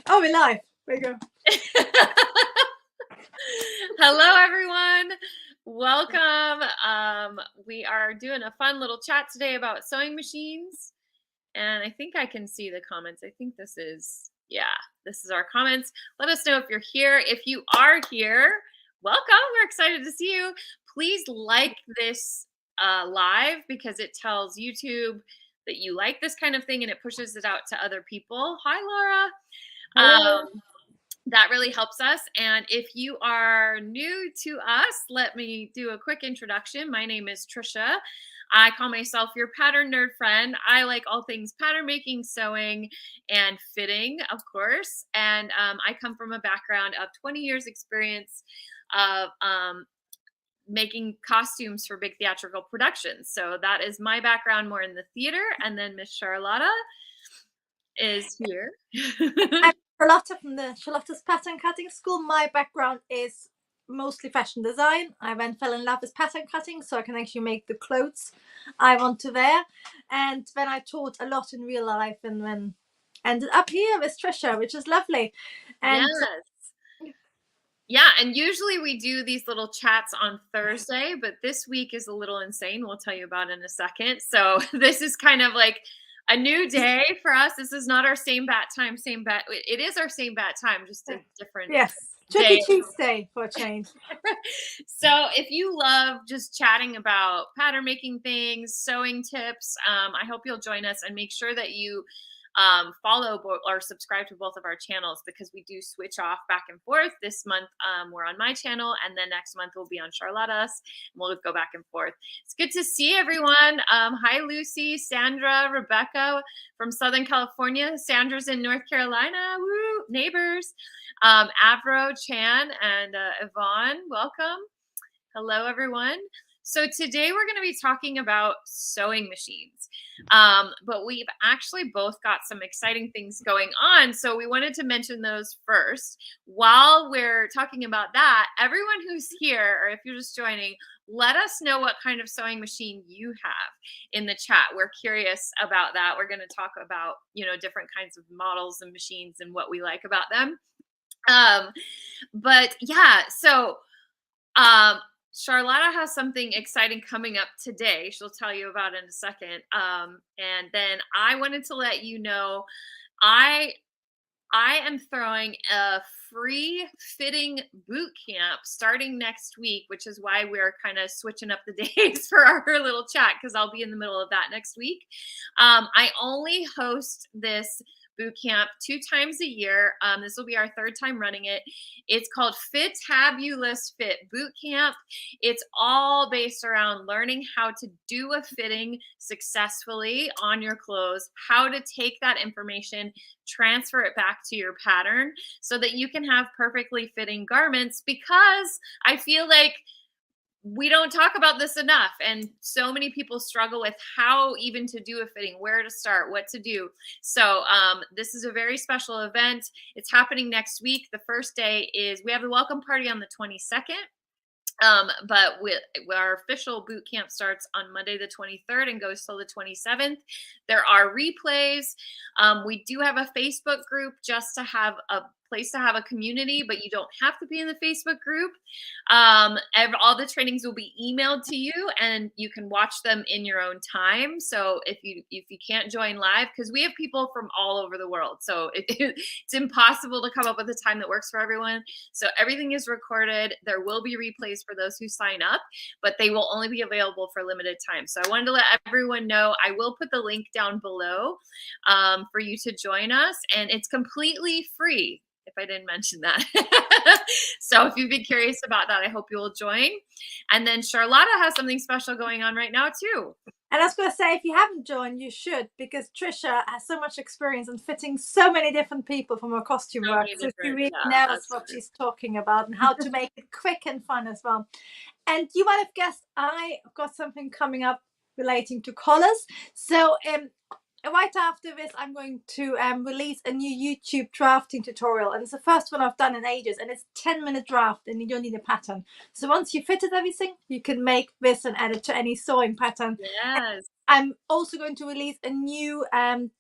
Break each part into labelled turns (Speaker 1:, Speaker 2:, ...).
Speaker 1: Oh, we're live. There you go.
Speaker 2: Hello, everyone. Welcome. We are doing a fun little chat today about sewing machines. And I think I can see the comments. I think this is our comments. Let us know if you're here. If you are here, welcome. We're excited to see you. Please like this live because it tells YouTube that you like this kind of thing and it pushes it out to other people. Hi, Laura.
Speaker 1: Hello.
Speaker 2: That really helps us. And if you are new to us, let me do a quick introduction. My name is Trisha. I call myself your pattern nerd friend. I like all things pattern making, sewing, and fitting, of course. And I come from a background of 20 years experience of making costumes for big theatrical productions. So that is my background, more in the theater. And then Miss Charlotta is here.
Speaker 1: I'm Charlotta from the Charlotta's Pattern Cutting School. My background is mostly fashion design. I fell in love with pattern cutting so I can actually make the clothes I want to wear. And then I taught a lot in real life and then ended up here with Trisha, which is lovely. And
Speaker 2: Yes. Yeah, and usually we do these little chats on Thursday, but this week is a little insane. We'll tell you about in a second. So this is kind of like a new day for us. This is not our same bat time, same bat. It is our same bat time, just a different
Speaker 1: yes,
Speaker 2: day.
Speaker 1: Tricky Tuesday for a change.
Speaker 2: So if you love just chatting about pattern making things, sewing tips, I hope you'll join us and make sure that you follow or subscribe to both of our channels because we do switch off back and forth. This month we're on my channel, and then next month we'll be on Charlotta's, and we'll go back and forth. It's good to see everyone. Hi, Lucy, Sandra, Rebecca from Southern California. Sandra's in North Carolina. Woo, neighbors. Avro, Chan, and Yvonne, welcome. Hello, everyone. So today we're going to be talking about sewing machines, but we've actually both got some exciting things going on. So we wanted to mention those first. While we're talking about that, everyone who's here, or if you're just joining, let us know what kind of sewing machine you have in the chat. We're curious about that. We're going to talk about, different kinds of models and machines and what we like about them. But yeah, so Charlotta has something exciting coming up today. She'll tell you about it in a second. And then I wanted to let you know, I am throwing a free fitting boot camp starting next week, which is why we're kind of switching up the days for our little chat, because I'll be in the middle of that next week. I only host this boot camp 2 times a year. This will be our 3rd time running it. It's called Fitabulous Fit Boot Camp. It's all based around learning how to do a fitting successfully on your clothes, how to take that information, transfer it back to your pattern so that you can have perfectly fitting garments, because I feel like we don't talk about this enough, and so many people struggle with how even to do a fitting, where to start, what to do. So this is a very special event. It's happening next week. The first day is, we have the welcome party on the 22nd. But our official boot camp starts on Monday the 23rd and goes till the 27th. There are replays. We do have a Facebook group just to have a place to have a community, but you don't have to be in the Facebook group. All the trainings will be emailed to you, and you can watch them in your own time. So if you can't join live, because we have people from all over the world, so it's impossible to come up with a time that works for everyone. So everything is recorded. There will be replays for those who sign up, but they will only be available for limited time. So I wanted to let everyone know. I will put the link down below for you to join us, and it's completely free, if I didn't mention that. So if you'd be curious about that, I hope you'll join. And then Charlotta has something special going on right now too.
Speaker 1: And I was going to say, if you haven't joined, you should, because Trisha has so much experience in fitting so many different people from her costume work. So she really knows what she's talking about and how to make it quick and fun as well. And you might have guessed, I've got something coming up relating to collars. So right after this, I'm going to release a new YouTube drafting tutorial, and it's the first one I've done in ages, and it's 10-minute draft, and you don't need a pattern. So once you fitted everything, you can make this and add it to any sewing pattern.
Speaker 2: Yes.
Speaker 1: I'm also going to release a new 10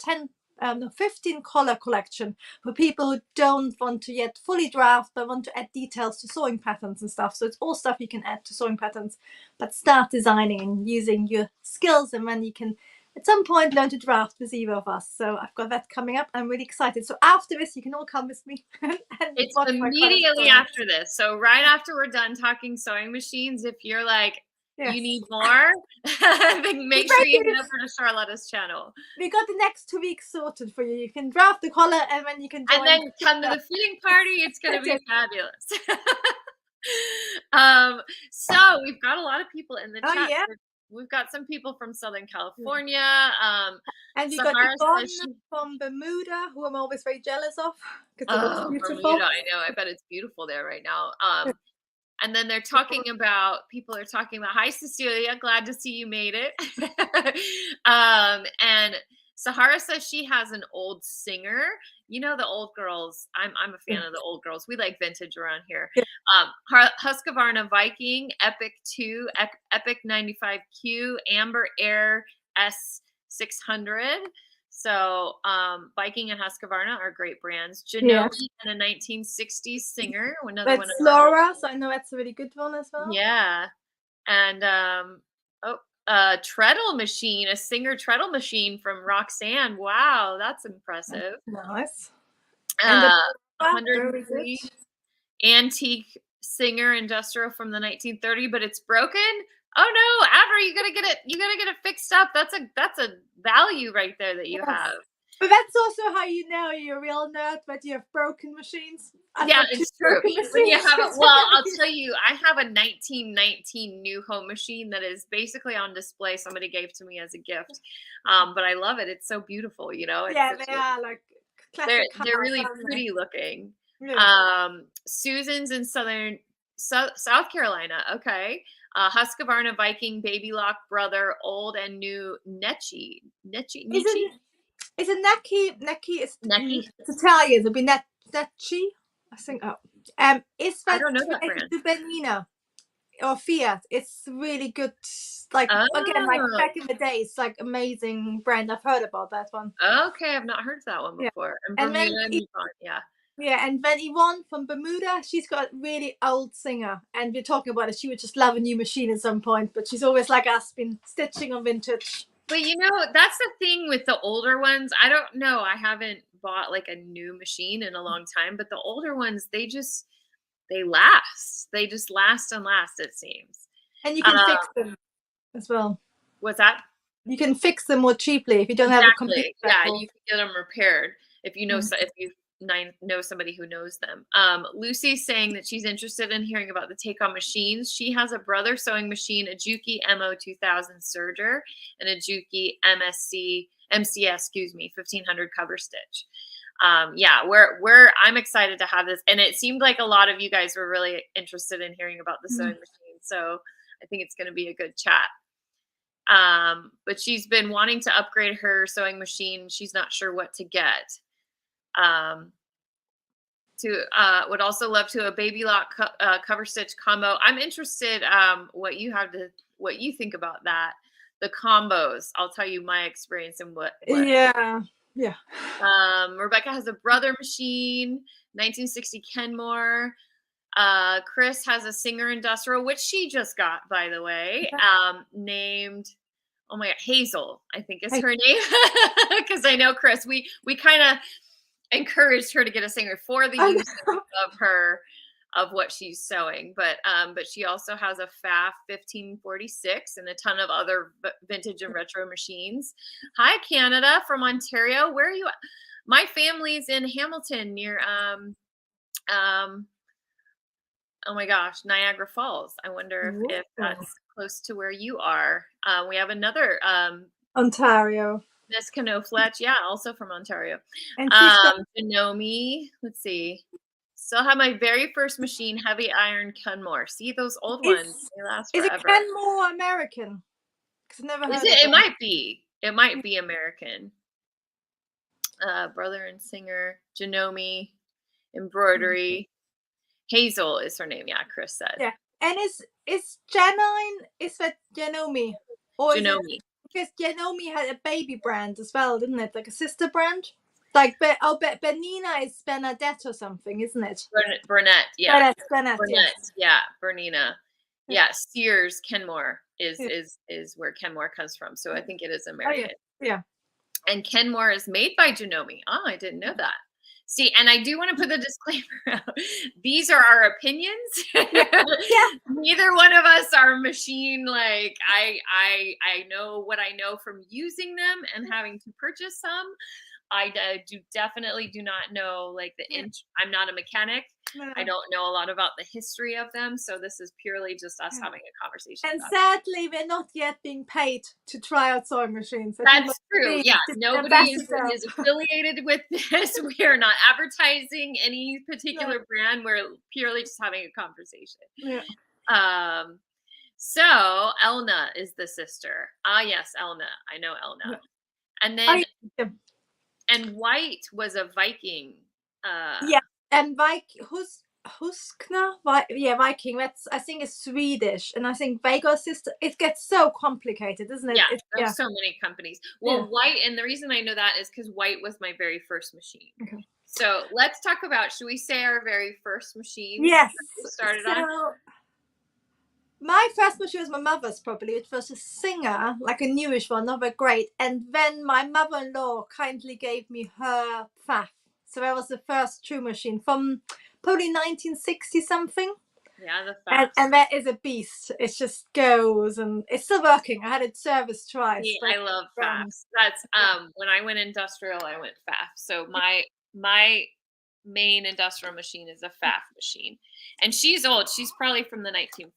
Speaker 1: 15 color collection for people who don't want to yet fully draft but want to add details to sewing patterns and stuff. So it's all stuff you can add to sewing patterns, but start designing and using your skills, and then you can at some point learn to draft with either of us. So I've got that coming up. I'm really excited. So after this, you can all come with me and
Speaker 2: It's
Speaker 1: watch my
Speaker 2: immediately after this. So right after we're done talking sewing machines, if you're like, you need more, then make sure you head over to Charlotta's channel.
Speaker 1: We got the next 2 weeks sorted for you. You can draft the collar, and then you can join.
Speaker 2: And then come to the fitting party. It's going to be fabulous. So we've got a lot of people in the chat.
Speaker 1: Yeah.
Speaker 2: We've got some people from Southern California.
Speaker 1: And you got Yvonne from Bermuda, who I'm always very jealous of.
Speaker 2: Oh, Bermuda, I know. I bet it's beautiful there right now. And then they're talking about, people are talking about, hi, Cecilia, glad to see you made it. And Sahara says she has an old singer. You know, the old girls. I'm a fan of the old girls. We like vintage around here. Husqvarna Viking, Epic 2, Epic 95Q, Amber Air S600. So Viking and Husqvarna are great brands. Janome and a 1960s singer. Another one.
Speaker 1: Laura, so I know that's a really good one as well.
Speaker 2: Yeah. And treadle machine, a Singer treadle machine from Roxanne. Wow, that's impressive.
Speaker 1: Nice.
Speaker 2: 103 antique Singer industrial from the 1930s, but it's broken. Oh no, Adra, you gotta get it fixed up. That's a value right there that you have.
Speaker 1: But that's also how you know you're a real nerd, but you have broken machines.
Speaker 2: Yeah, it's true. When you have I'll tell you, I have a 1919 new home machine that is basically on display. Somebody gave to me as a gift. But I love it. It's so beautiful, you know.
Speaker 1: Yeah, they are like classic.
Speaker 2: They're really pretty looking. Yeah. Susan's in South Carolina. Okay. Husqvarna Viking, Baby Lock, Brother, Old and New Necchi.
Speaker 1: Is it Necchi? Necchi? It's Italian. It'll be Necchi. I think. Is that,
Speaker 2: I don't know that brand.
Speaker 1: Benina or Fiat? It's really good. Like again, like back in the day, it's like amazing brand. I've heard about that one.
Speaker 2: Okay, I've not heard that one before. Yeah. And Bermuda and Yvonne, yeah.
Speaker 1: Yeah, and then Yvonne from Bermuda, she's got a really old singer, and we're talking about it. She would just love a new machine at some point, but she's always like us, been stitching on vintage.
Speaker 2: But you know, that's the thing with the older ones. I don't know. I haven't bought like a new machine in a long time, but the older ones, they last. They just last and last, it seems.
Speaker 1: And you can fix them as well.
Speaker 2: What's that?
Speaker 1: You can fix them more cheaply if you don't have a computer.
Speaker 2: Yeah, you can get them repaired if you know if you know somebody who knows them. Lucy's saying that she's interested in hearing about the take-on machines. She has a Brother sewing machine, a Juki MO 2000 serger, and a Juki MCS, 1500 cover stitch. Yeah, I'm excited to have this, and it seemed like a lot of you guys were really interested in hearing about the sewing machine, so I think it's going to be a good chat. But she's been wanting to upgrade her sewing machine. She's not sure what to get. Would also love to a Baby Lock cover stitch combo. I'm interested what you think about that. The combos. I'll tell you my experience and what.
Speaker 1: Yeah.
Speaker 2: Rebecca has a Brother machine, 1960 Kenmore. Chris has a Singer industrial, which she just got, by the way, named, oh my God, Hazel, I think is her name. Because I know Chris, we kind of encouraged her to get a Singer for the use of what she's sewing, but she also has a FAF 1546 and a ton of other vintage and retro machines. Hi, Canada, from Ontario. Where are you at? My family's in Hamilton near oh my gosh, Niagara Falls. I wonder if that's close to where you are. We have another
Speaker 1: Ontario.
Speaker 2: Miss Cano Fletch, yeah, also from Ontario.
Speaker 1: And
Speaker 2: Janome, let's see. Still have my very first machine, heavy iron Kenmore. See those old ones? They last forever.
Speaker 1: Is it Kenmore American? Because I've never heard of it.
Speaker 2: It might be. It might be American. Brother and Singer, Janome, embroidery. Hazel is her name. Yeah, Chris said.
Speaker 1: Yeah, and is Janine? Is that Janome?
Speaker 2: Janome.
Speaker 1: Because Genomi had a baby brand as well, didn't it? Like a sister brand. Like Bernina is Bernadette or something, isn't it?
Speaker 2: Burnett, yeah.
Speaker 1: Bernette,
Speaker 2: Burnett,
Speaker 1: yes.
Speaker 2: yeah. Bernina. Yeah, Sears Kenmore is where Kenmore comes from. So I think it is
Speaker 1: Oh yeah,
Speaker 2: American.
Speaker 1: yeah.
Speaker 2: And Kenmore is made by Janome. Oh, I didn't know that. See, and I do want to put the disclaimer out. These are our opinions.
Speaker 1: Yeah.
Speaker 2: Neither one of us are machine. Like I know what I know from using them and having to purchase some. I definitely do not know like the inch. I'm not a mechanic.
Speaker 1: No.
Speaker 2: I don't know a lot about the history of them. So this is purely just us having a conversation.
Speaker 1: And sadly, we're not yet being paid to try out sewing machines.
Speaker 2: That's true. Yeah. Nobody is affiliated with this. We are not advertising any particular brand. We're purely just having a conversation.
Speaker 1: Yeah.
Speaker 2: So Elna is the sister. Ah, yes, Elna. I know Elna. And then and White was a Viking.
Speaker 1: Yeah, and Huskna, Viking. That's, I think, it's Swedish, and I think Veigo's sister. It gets so complicated, doesn't it?
Speaker 2: Yeah, there's so many companies. Well, White, and the reason I know that is because White was my very first machine.
Speaker 1: Okay.
Speaker 2: So let's talk about. Should we say our very first machine?
Speaker 1: Yes.
Speaker 2: We started on.
Speaker 1: My first machine was my mother's, probably. It was a Singer, like a newish one, not very great. And then my mother-in-law kindly gave me her Pfaff. So that was the first true machine from probably 1960 something.
Speaker 2: Yeah, the Pfaff.
Speaker 1: And that is a beast. It just goes, and it's still working. I had it serviced twice.
Speaker 2: See, I love Pfaffs. That's when I went industrial, I went Pfaff. So my main industrial machine is a Pfaff machine, and she's old. She's probably from the 1940s.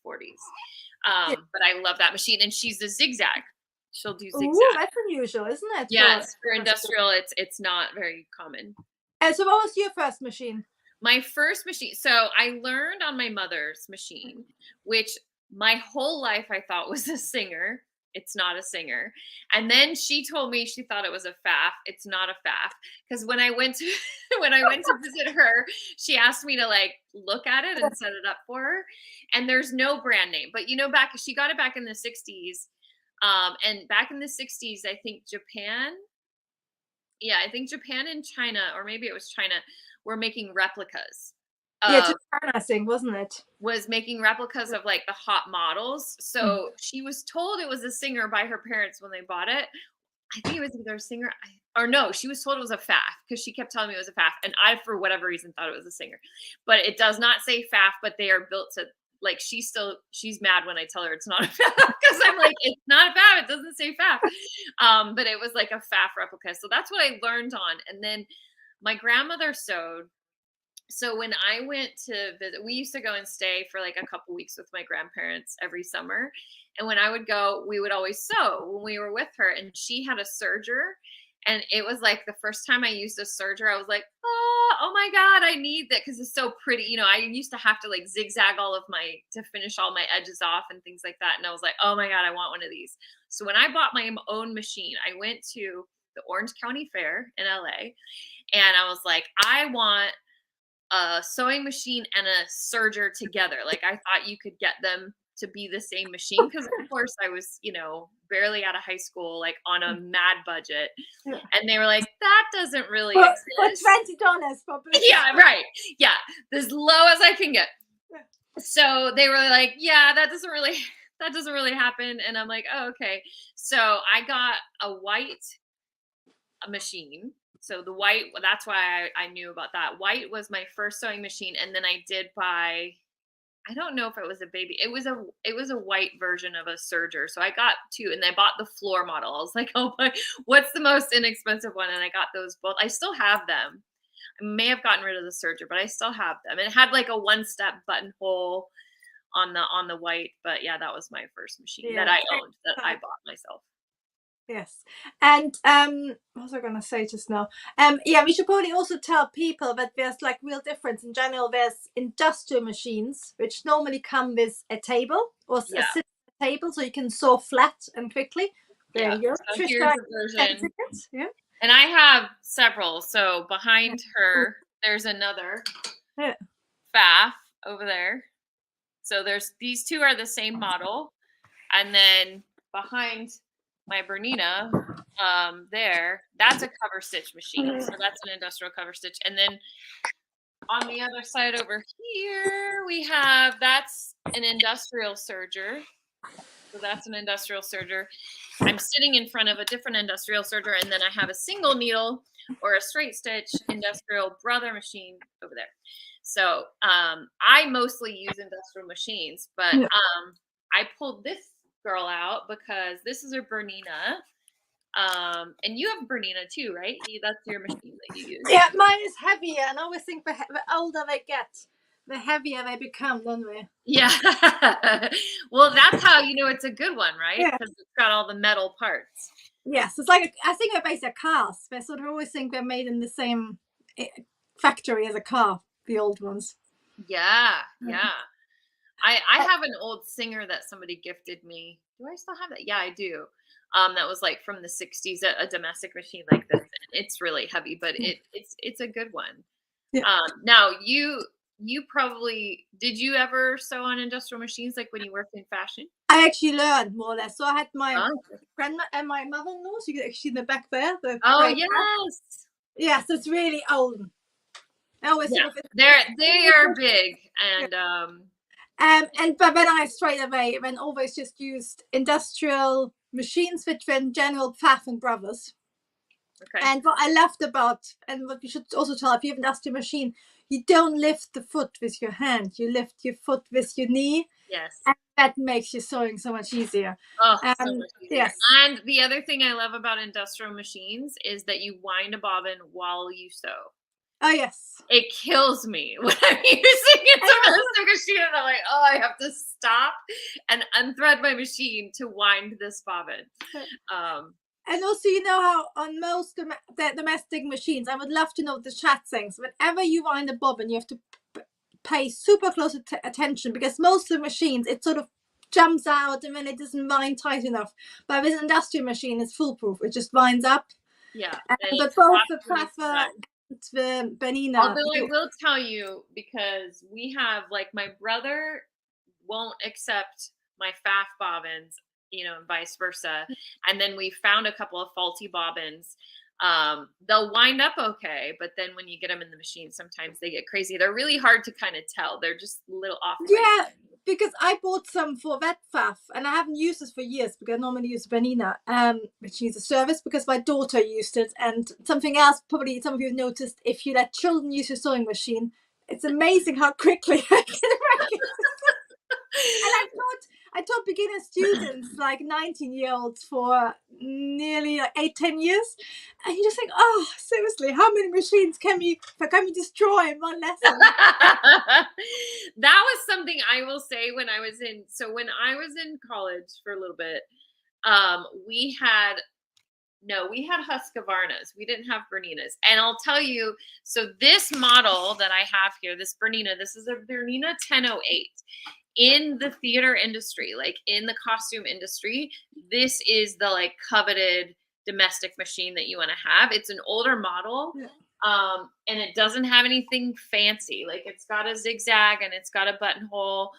Speaker 2: But I love that machine, and she's a zigzag. She'll do zigzag.
Speaker 1: Ooh, that's unusual, isn't it?
Speaker 2: Yes, for industrial, it's not very common.
Speaker 1: And so, what was your first machine?
Speaker 2: My first machine. So I learned on my mother's machine, which my whole life I thought was a Singer. It's not a Singer. And then she told me she thought it was a Pfaff. It's not a Pfaff. Because when I went to visit her, she asked me to like look at it and set it up for her. And there's no brand name. But she got it back in the 60s. And back in the 60s, I think Japan and China, or maybe it was China, were making replicas.
Speaker 1: Japan, I think, wasn't it?
Speaker 2: Was making replicas of like the hot models. So she was told it was a Singer by her parents when they bought it. I think it was either a Singer or no, she was told it was a Pfaff because she kept telling me it was a Pfaff. And I, for whatever reason, thought it was a Singer. But it does not say Pfaff, but they are built to, like, she's mad when I tell her it's not a Pfaff because I'm like, it's not a Pfaff. It doesn't say Pfaff. But it was like a Pfaff replica. So that's what I learned on. And then my grandmother sewed. So when I went to visit, we used to go and stay for like a couple weeks with my grandparents every summer. And when I would go, we would always sew when we were with her. And she had a serger. And it was like the first time I used a serger, I was like, oh my God, I need that because it's so pretty. I used to have to like zigzag to finish all my edges off and things like that. And I was like, oh my God, I want one of these. So when I bought my own machine, I went to the Orange County Fair in LA. And I was like, I want a sewing machine and a serger together. Like I thought you could get them to be the same machine because of course I was, barely out of high school, like on a mad budget. And they were like, that doesn't really exist.
Speaker 1: For $20 probably.
Speaker 2: Yeah, right. Yeah. As low as I can get. So they were like, yeah, that doesn't really happen. And I'm like, oh, okay. So I got a White machine. So the White, that's why I knew about that. White was my first sewing machine. And then I did buy, I don't know if it was a baby. It was a White version of a serger. So I got two and I bought the floor model. I was like, oh my, what's the most inexpensive one? And I got those both. I still have them. I may have gotten rid of the serger, but I still have them. And it had like a one-step buttonhole on the White. But yeah, that was my first machine that I owned, that I bought myself.
Speaker 1: Yes. And what was I going to say just now? We should probably also tell people that there's like real difference. In general, there's industrial machines, which normally come with a table or a sitting table, so you can sew flat and quickly. There you go.
Speaker 2: So here's the version. Yeah. And I have several. So behind her, there's another Pfaff over there. So these two are the same model. And then behind my Bernina, there, that's a cover stitch machine. So that's an industrial cover stitch. And then on the other side over here, that's an industrial serger. So that's an industrial serger. I'm sitting in front of a different industrial serger, and then I have a single needle or a straight stitch industrial brother machine over there. So I mostly use industrial machines, but I pulled this girl out because this is a Bernina. And you have Bernina too, right? That's your machine that you use.
Speaker 1: Yeah, mine is heavier, and I always think the older they get, the heavier they become, don't we?
Speaker 2: Yeah. Well, that's how you know it's a good one, right?
Speaker 1: Yeah.
Speaker 2: Because it's got all the metal parts.
Speaker 1: Yes, it's like I think they're basically cars. They sort of always think they're made in the same factory as a car, the old ones.
Speaker 2: Yeah, yeah. I have an old Singer that somebody gifted me. Do I still have that? Yeah, I do. That was like from the 60s, a domestic machine like this. It's really heavy, but it's a good one.
Speaker 1: Yeah.
Speaker 2: Now you probably, did you ever sew on industrial machines like when you worked in fashion?
Speaker 1: I actually learned more or less. So I had my grandma and my mother-in-law. So you can actually in the back there.
Speaker 2: Yes.
Speaker 1: Yes, it's really old. I always
Speaker 2: they are big and
Speaker 1: but then I straight away always just used industrial machines, which were in general Pfaff and Brothers.
Speaker 2: Okay.
Speaker 1: And what I loved about, and what you should also tell, if you have an industrial machine, you don't lift the foot with your hand. You lift your foot with your knee.
Speaker 2: Yes.
Speaker 1: And that makes your sewing so much easier.
Speaker 2: Oh, so much easier.
Speaker 1: Yes.
Speaker 2: And the other thing I love about industrial machines is that you wind a bobbin while you sew.
Speaker 1: Oh, yes.
Speaker 2: It kills me when I'm using it to a machine and I'm like, oh, I have to stop and unthread my machine to wind this bobbin.
Speaker 1: And also, you know how on most domestic machines, I would love to know the chat things. Whenever you wind a bobbin, you have to pay super close attention, because most of the machines, it sort of jumps out and then it doesn't wind tight enough. But with an industrial machine, it's foolproof. It just winds up.
Speaker 2: Yeah.
Speaker 1: But both the Pfaffer and the Bernina.
Speaker 2: Although I will tell you, because we have, like, my brother won't accept my Pfaff bobbins, you know, and vice versa. And then we found a couple of faulty bobbins. They'll wind up okay, but then when you get them in the machine, sometimes they get crazy. They're really hard to kind of tell. They're just a little off.
Speaker 1: Yeah, because I bought some for that Pfaff, and I haven't used this for years because I normally use Bernina, which needs a service, because my daughter used it. And something else, probably some of you have noticed, if you let children use your sewing machine, it's amazing how quickly I can wreck it. And I taught beginner students, like 19-year-olds, for nearly like 8-10 years, and you just think, oh, seriously, how many machines can we destroy in one lesson?
Speaker 2: That was something I will say when I was in college for a little bit. We had Husqvarnas. We didn't have Berninas. And I'll tell you, so this model that I have here, this Bernina, this is a Bernina 1008. In the theater industry, like in the costume industry, this is the like coveted domestic machine that you want to have. It's an older model, and it doesn't have anything fancy. Like, it's got a zigzag and it's got a buttonhole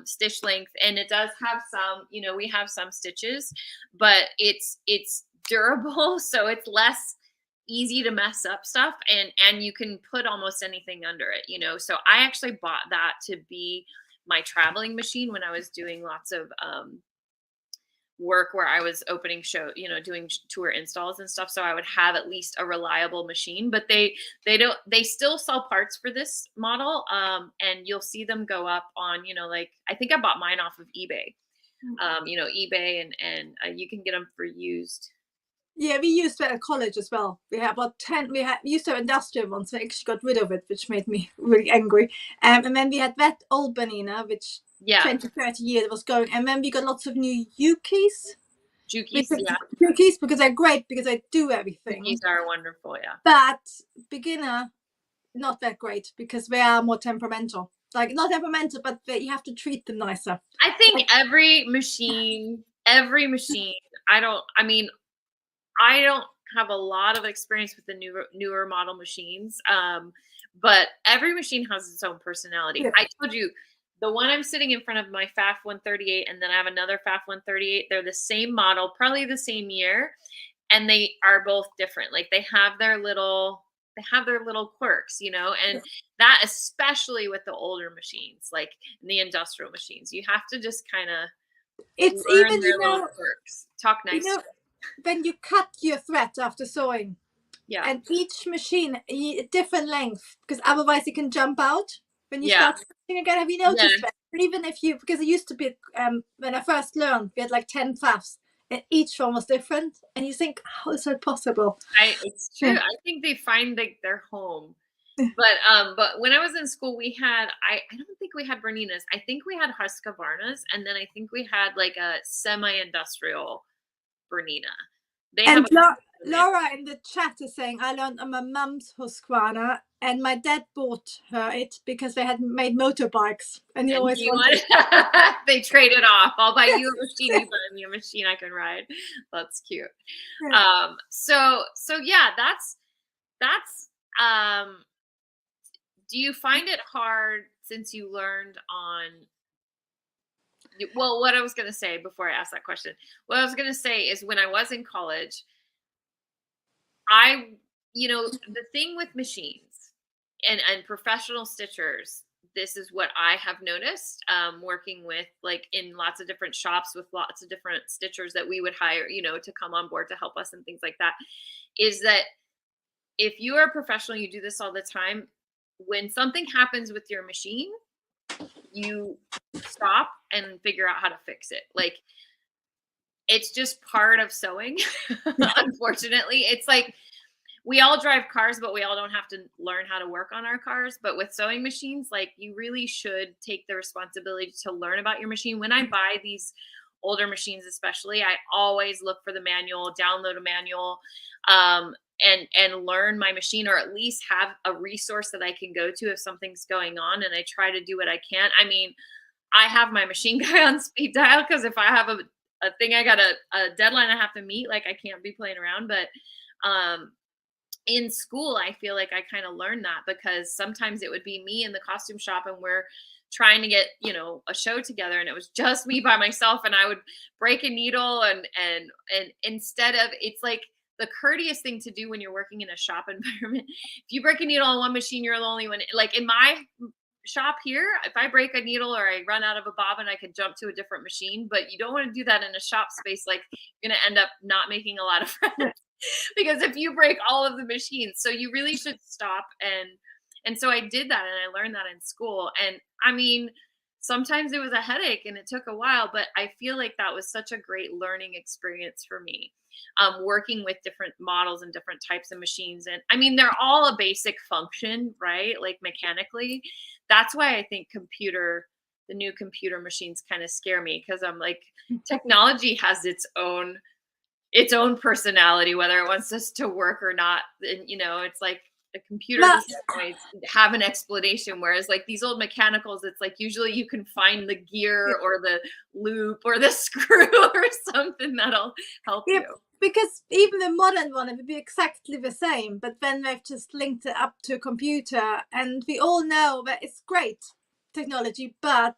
Speaker 2: stitch length, and it does have some, you know, we have some stitches, but it's durable, so it's less easy to mess up stuff, and you can put almost anything under it, you know. So I actually bought that to be my traveling machine when I was doing lots of work where I was opening doing tour installs and stuff. So I would have at least a reliable machine, but they still sell parts for this model. And you'll see them go up on, you know, like, I think I bought mine off of eBay, you know, eBay, and you can get them for used.
Speaker 1: Yeah, we used it at college as well. We had about 10. We used to have industrial ones. We actually got rid of it, which made me really angry. And then we had that old Bernina, which 20-30 years was going. And then we got lots of new Jukis. Jukis, because they're great, because they do everything.
Speaker 2: Jukis are wonderful, yeah.
Speaker 1: But beginner, not that great, because they are more temperamental. Like, not temperamental, but you have to treat them nicer.
Speaker 2: I think every machine, I don't have a lot of experience with the newer model machines, but every machine has its own personality. Yeah. I told you, the one I'm sitting in front of, my FAF 138, and then I have another FAF 138. They're the same model, probably the same year, and they are both different. Like they have their little quirks, you know, and that especially with the older machines, like the industrial machines, you have to just kind of
Speaker 1: It's
Speaker 2: learn
Speaker 1: even,
Speaker 2: their little quirks. Talk
Speaker 1: you
Speaker 2: nice.
Speaker 1: know, when you cut your thread after sewing,
Speaker 2: Yeah.
Speaker 1: and each machine different length, because otherwise it can jump out when you
Speaker 2: Yeah.
Speaker 1: start stitching again. Have you noticed
Speaker 2: Yeah.
Speaker 1: that? Even if you, because it used to be, when I first learned, we had like 10 faffs, and each one was different, and you think, how is that possible?
Speaker 2: It's true. I think they find like their home. But when I was in school, we had I don't think we had Berninas. I think we had Husqvarnas, and then I think we had like a semi-industrial Bernina. They have
Speaker 1: And
Speaker 2: a
Speaker 1: Laura in the chat is saying, I learned on my mum's Husqvarna, and my dad bought her it because they had made motorbikes, and he
Speaker 2: and
Speaker 1: always
Speaker 2: you
Speaker 1: wanted.
Speaker 2: they traded off. I'll buy you a machine, you buy me a machine I can ride. That's cute.
Speaker 1: Yeah.
Speaker 2: So yeah, that's do you find it hard since you learned on well, what I was going to say before I asked that question, what I was going to say is when I was in college, the thing with machines and professional stitchers, this is what I have noticed, working with like in lots of different shops with lots of different stitchers that we would hire, to come on board to help us and things like that, is that if you are a professional, you do this all the time. When something happens with your machine, you stop and figure out how to fix it. Like, it's just part of sewing. Unfortunately, it's like we all drive cars, but we all don't have to learn how to work on our cars. But with sewing machines, like, you really should take the responsibility to learn about your machine. When I buy these older machines, especially, I always look for the manual, download a manual, and learn my machine, or at least have a resource that I can go to if something's going on. And I try to do what I can. I mean, I have my machine guy on speed dial, because if I have a thing, I got a deadline I have to meet, like, I can't be playing around. But in school, I feel like I kind of learned that, because sometimes it would be me in the costume shop and we're trying to get, a show together, and it was just me by myself, and I would break a needle, and instead of, it's like the courteous thing to do when you're working in a shop environment. If you break a needle on one machine, you're the only one. Like in my shop here, if I break a needle or I run out of a bobbin, I could jump to a different machine. But you don't want to do that in a shop space. Like, you're going to end up not making a lot of friends because if you break all of the machines. So you really should stop. And so I did that, and I learned that in school. And I mean, sometimes it was a headache and it took a while, but I feel like that was such a great learning experience for me. Working with different models and different types of machines. And I mean, they're all a basic function, right? Like mechanically. That's why I think the new computer machines kind of scare me, because I'm like, technology has its own personality, whether it wants us to work or not. And, it's like the computer doesn't always have an explanation. Whereas like these old mechanicals, it's like usually you can find the gear or the loop or the screw or something that'll help you.
Speaker 1: Because even the modern one, it would be exactly the same, but then they've just linked it up to a computer, and we all know that it's great technology, but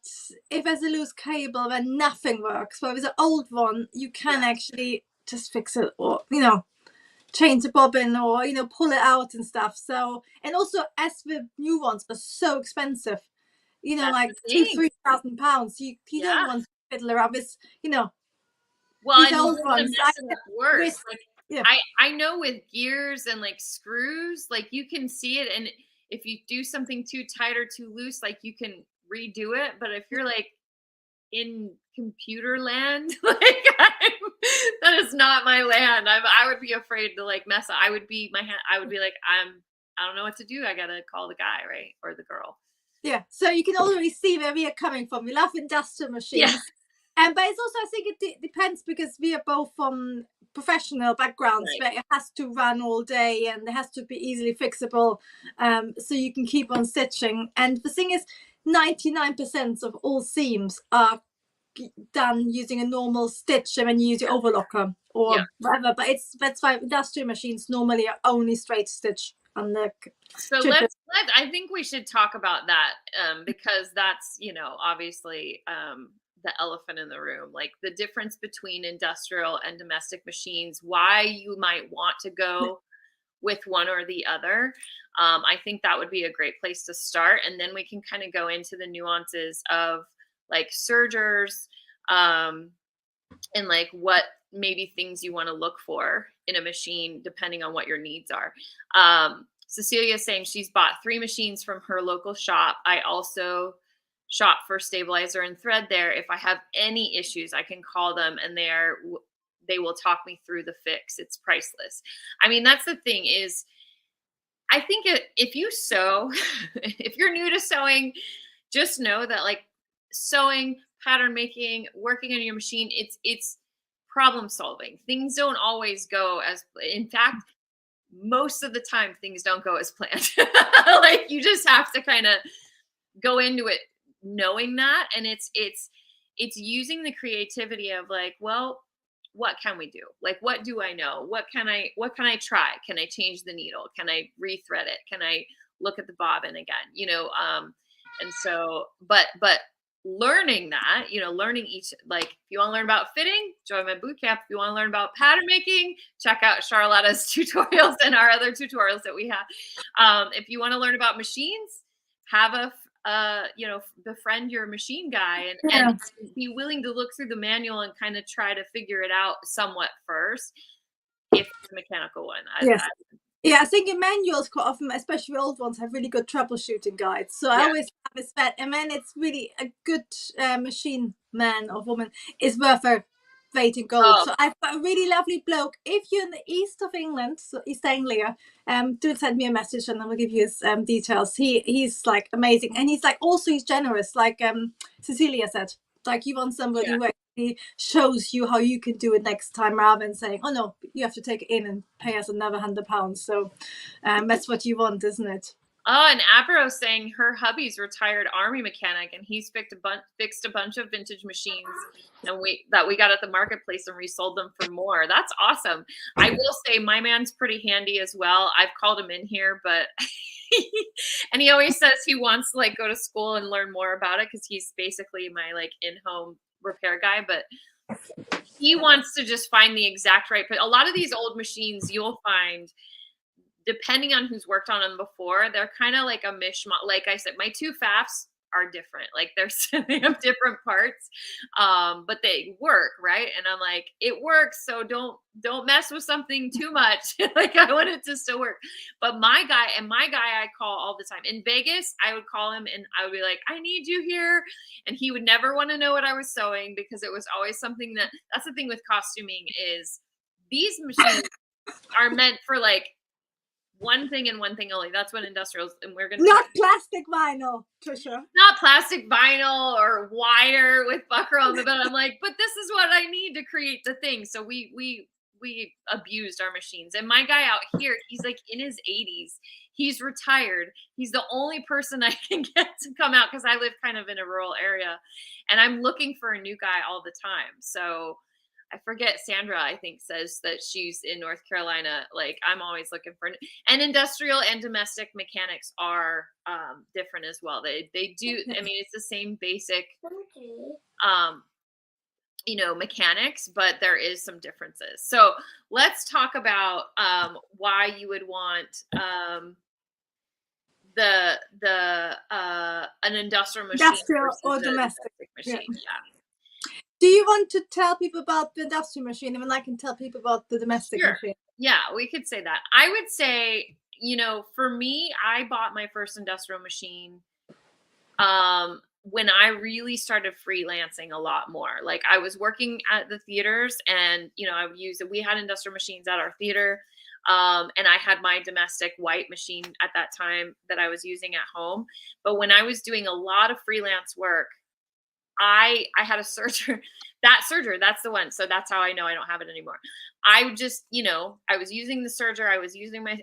Speaker 1: if there's a loose cable, then nothing works. But with the old one, you can actually just fix it, or change the bobbin, or pull it out and stuff. So, and also, as the new ones are so expensive, like £2,000-3,000, you don't want to fiddle around with
Speaker 2: well,
Speaker 1: these old ones.
Speaker 2: Worse. I know with gears and like screws, like you can see it, and if you do something too tight or too loose, like you can redo it. But if you're like in computer land, like that is not my land. I would be afraid to like mess up. I would be like, I don't know what to do. I gotta call the guy, right, or the girl.
Speaker 1: Yeah. So you can already see where we are coming from. We love industrial machines. Yeah. But it's also, I think it depends, because we are both from professional backgrounds, where it has to run all day and it has to be easily fixable, so you can keep on stitching. And the thing is, 99% of all seams are done using a normal stitch, and then you use your overlocker or whatever. But that's why industrial machines normally are only straight stitch. on the
Speaker 2: So I think we should talk about that, because that's, obviously, the elephant in the room, like the difference between industrial and domestic machines, why you might want to go with one or the other. I think that would be a great place to start. And then we can kind of go into the nuances of like sergers, and like what maybe things you want to look for in a machine, depending on what your needs are. Cecilia is saying she's bought 3 machines from her local shop. I also shop for stabilizer and thread there. If I have any issues, I can call them and they will talk me through the fix. It's priceless. I mean, that's the thing is, I think if you sew, if you're new to sewing, just know that like sewing, pattern making, working on your machine, it's problem solving. Things don't always go as, in fact, most of the time things don't go as planned. Like you just have to kind of go into it knowing that, and it's using the creativity of like, well, what can we do? Like, what do I know? What can I try? Can I change the needle? Can I rethread it? Can I look at the bobbin again? And so, but learning that, learning each, like if you want to learn about fitting, join my bootcamp. If you want to learn about pattern making, check out Charlotta's tutorials and our other tutorials that we have. If you want to learn about machines, have befriend your machine guy and be willing to look through the manual and kind of try to figure it out somewhat first, if it's a mechanical one.
Speaker 1: I think in manuals quite often, especially old ones, have really good troubleshooting guides. So I always have a spec, and then it's really a good machine man or woman is worth a weight in gold. So I've got a really lovely bloke. If you're in the east of England, so East Anglia, do send me a message and I will give you his details. He's like amazing, and he's like also he's generous, like Cecilia said. Like you want somebody who actually shows you how you can do it next time, rather than saying, "Oh no, you have to take it in and pay us another £100." So that's what you want, isn't it?
Speaker 2: Oh, and Apero's saying her hubby's retired army mechanic, and he's fixed a bunch of vintage machines, and we got at the marketplace and resold them for more. That's awesome. I will say my man's pretty handy as well. I've called him in here, but and he always says he wants to like go to school and learn more about it because he's basically my like in-home repair guy, but he wants to just find the exact right. But a lot of these old machines you'll find, depending on who's worked on them before, they're kind of like a mishmash. Like I said, my 2 FAFs are different. Like they have different parts, but they work, right? And I'm like, it works, so don't mess with something too much. Like I want it to still work. But my guy I call all the time. In Vegas, I would call him and I would be like, I need you here. And he would never want to know what I was sewing because it was always something that's the thing with costuming is these machines are meant for like one thing and one thing only. That's what industrials, and we're gonna
Speaker 1: not plastic vinyl, Trisha.
Speaker 2: Not plastic vinyl or wire with buckle on the bed. I'm like, but this is what I need to create the thing. So we abused our machines. And my guy out here, he's like in his 80s. He's retired. He's the only person I can get to come out because I live kind of in a rural area, and I'm looking for a new guy all the time. So I forget, Sandra, I think, says that she's in North Carolina. Like, I'm always looking for, and industrial and domestic mechanics are different as well. They do, I mean, it's the same basic, mechanics, but there is some differences. So let's talk about why you would want an industrial machine
Speaker 1: or domestic
Speaker 2: machine.
Speaker 1: Do you want to tell people about the industrial machine, and then I can tell people about the domestic machine?
Speaker 2: Yeah, we could say that. I would say, for me, I bought my first industrial machine when I really started freelancing a lot more. Like I was working at the theaters, and we had industrial machines at our theater, and I had my domestic white machine at that time that I was using at home. But when I was doing a lot of freelance work, I had a serger, that's the one. So that's how I know I don't have it anymore. I just, I was using the serger, I was using my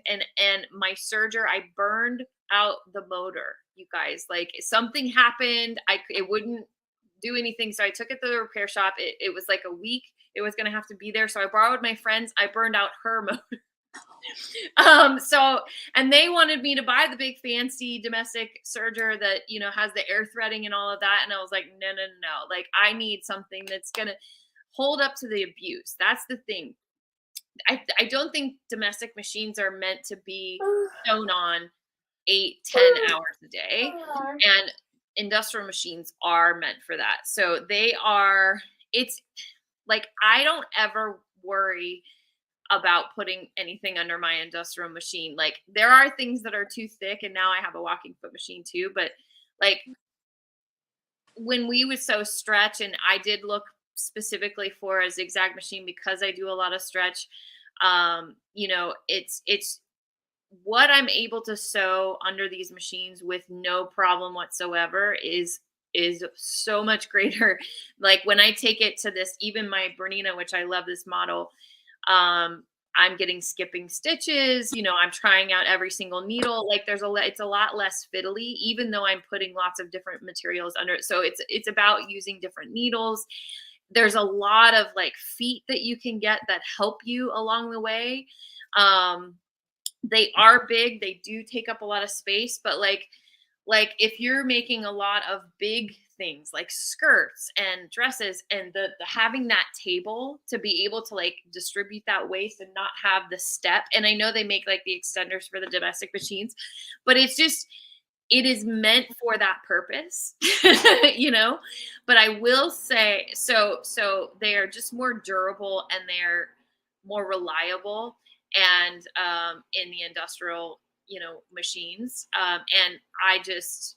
Speaker 2: serger, I burned out the motor, you guys. Like something happened, it wouldn't do anything. So I took it to the repair shop. It was like a week. It was going to have to be there. So I borrowed my friend's, I burned out her motor. So, and they wanted me to buy the big fancy domestic serger that, you know, has the air threading and all of that. And I was like, no, no, no, no. Like, I need something that's going to hold up to the abuse. That's the thing. I don't think domestic machines are meant to be sewn on 8-10 hours a day. And industrial machines are meant for that. So they are, it's like, I don't ever worry about putting anything under my industrial machine. Like, there are things that are too thick, and now I have a walking foot machine too, but like, when we would sew stretch, and I did look specifically for a zigzag machine because I do a lot of stretch. You know, it's what I'm able to sew under these machines with no problem whatsoever is so much greater. Like, when I take it to this, even my Bernina, which I love this model, um, I'm getting skipping stitches, you know, I'm trying out every single needle. Like, it's a lot less fiddly, even though I'm putting lots of different materials under it. So it's about using different needles. There's a lot of like feet that you can get that help you along the way. Um, they are big, they do take up a lot of space, but like if you're making a lot of big things like skirts and dresses, and the having that table to be able to like distribute that waste and not have the step. And I know they make like the extenders for the domestic machines, but it's just, it is meant for that purpose. You know. But I will say, so they are just more durable and they're more reliable, and in the industrial, you know, machines. And I just,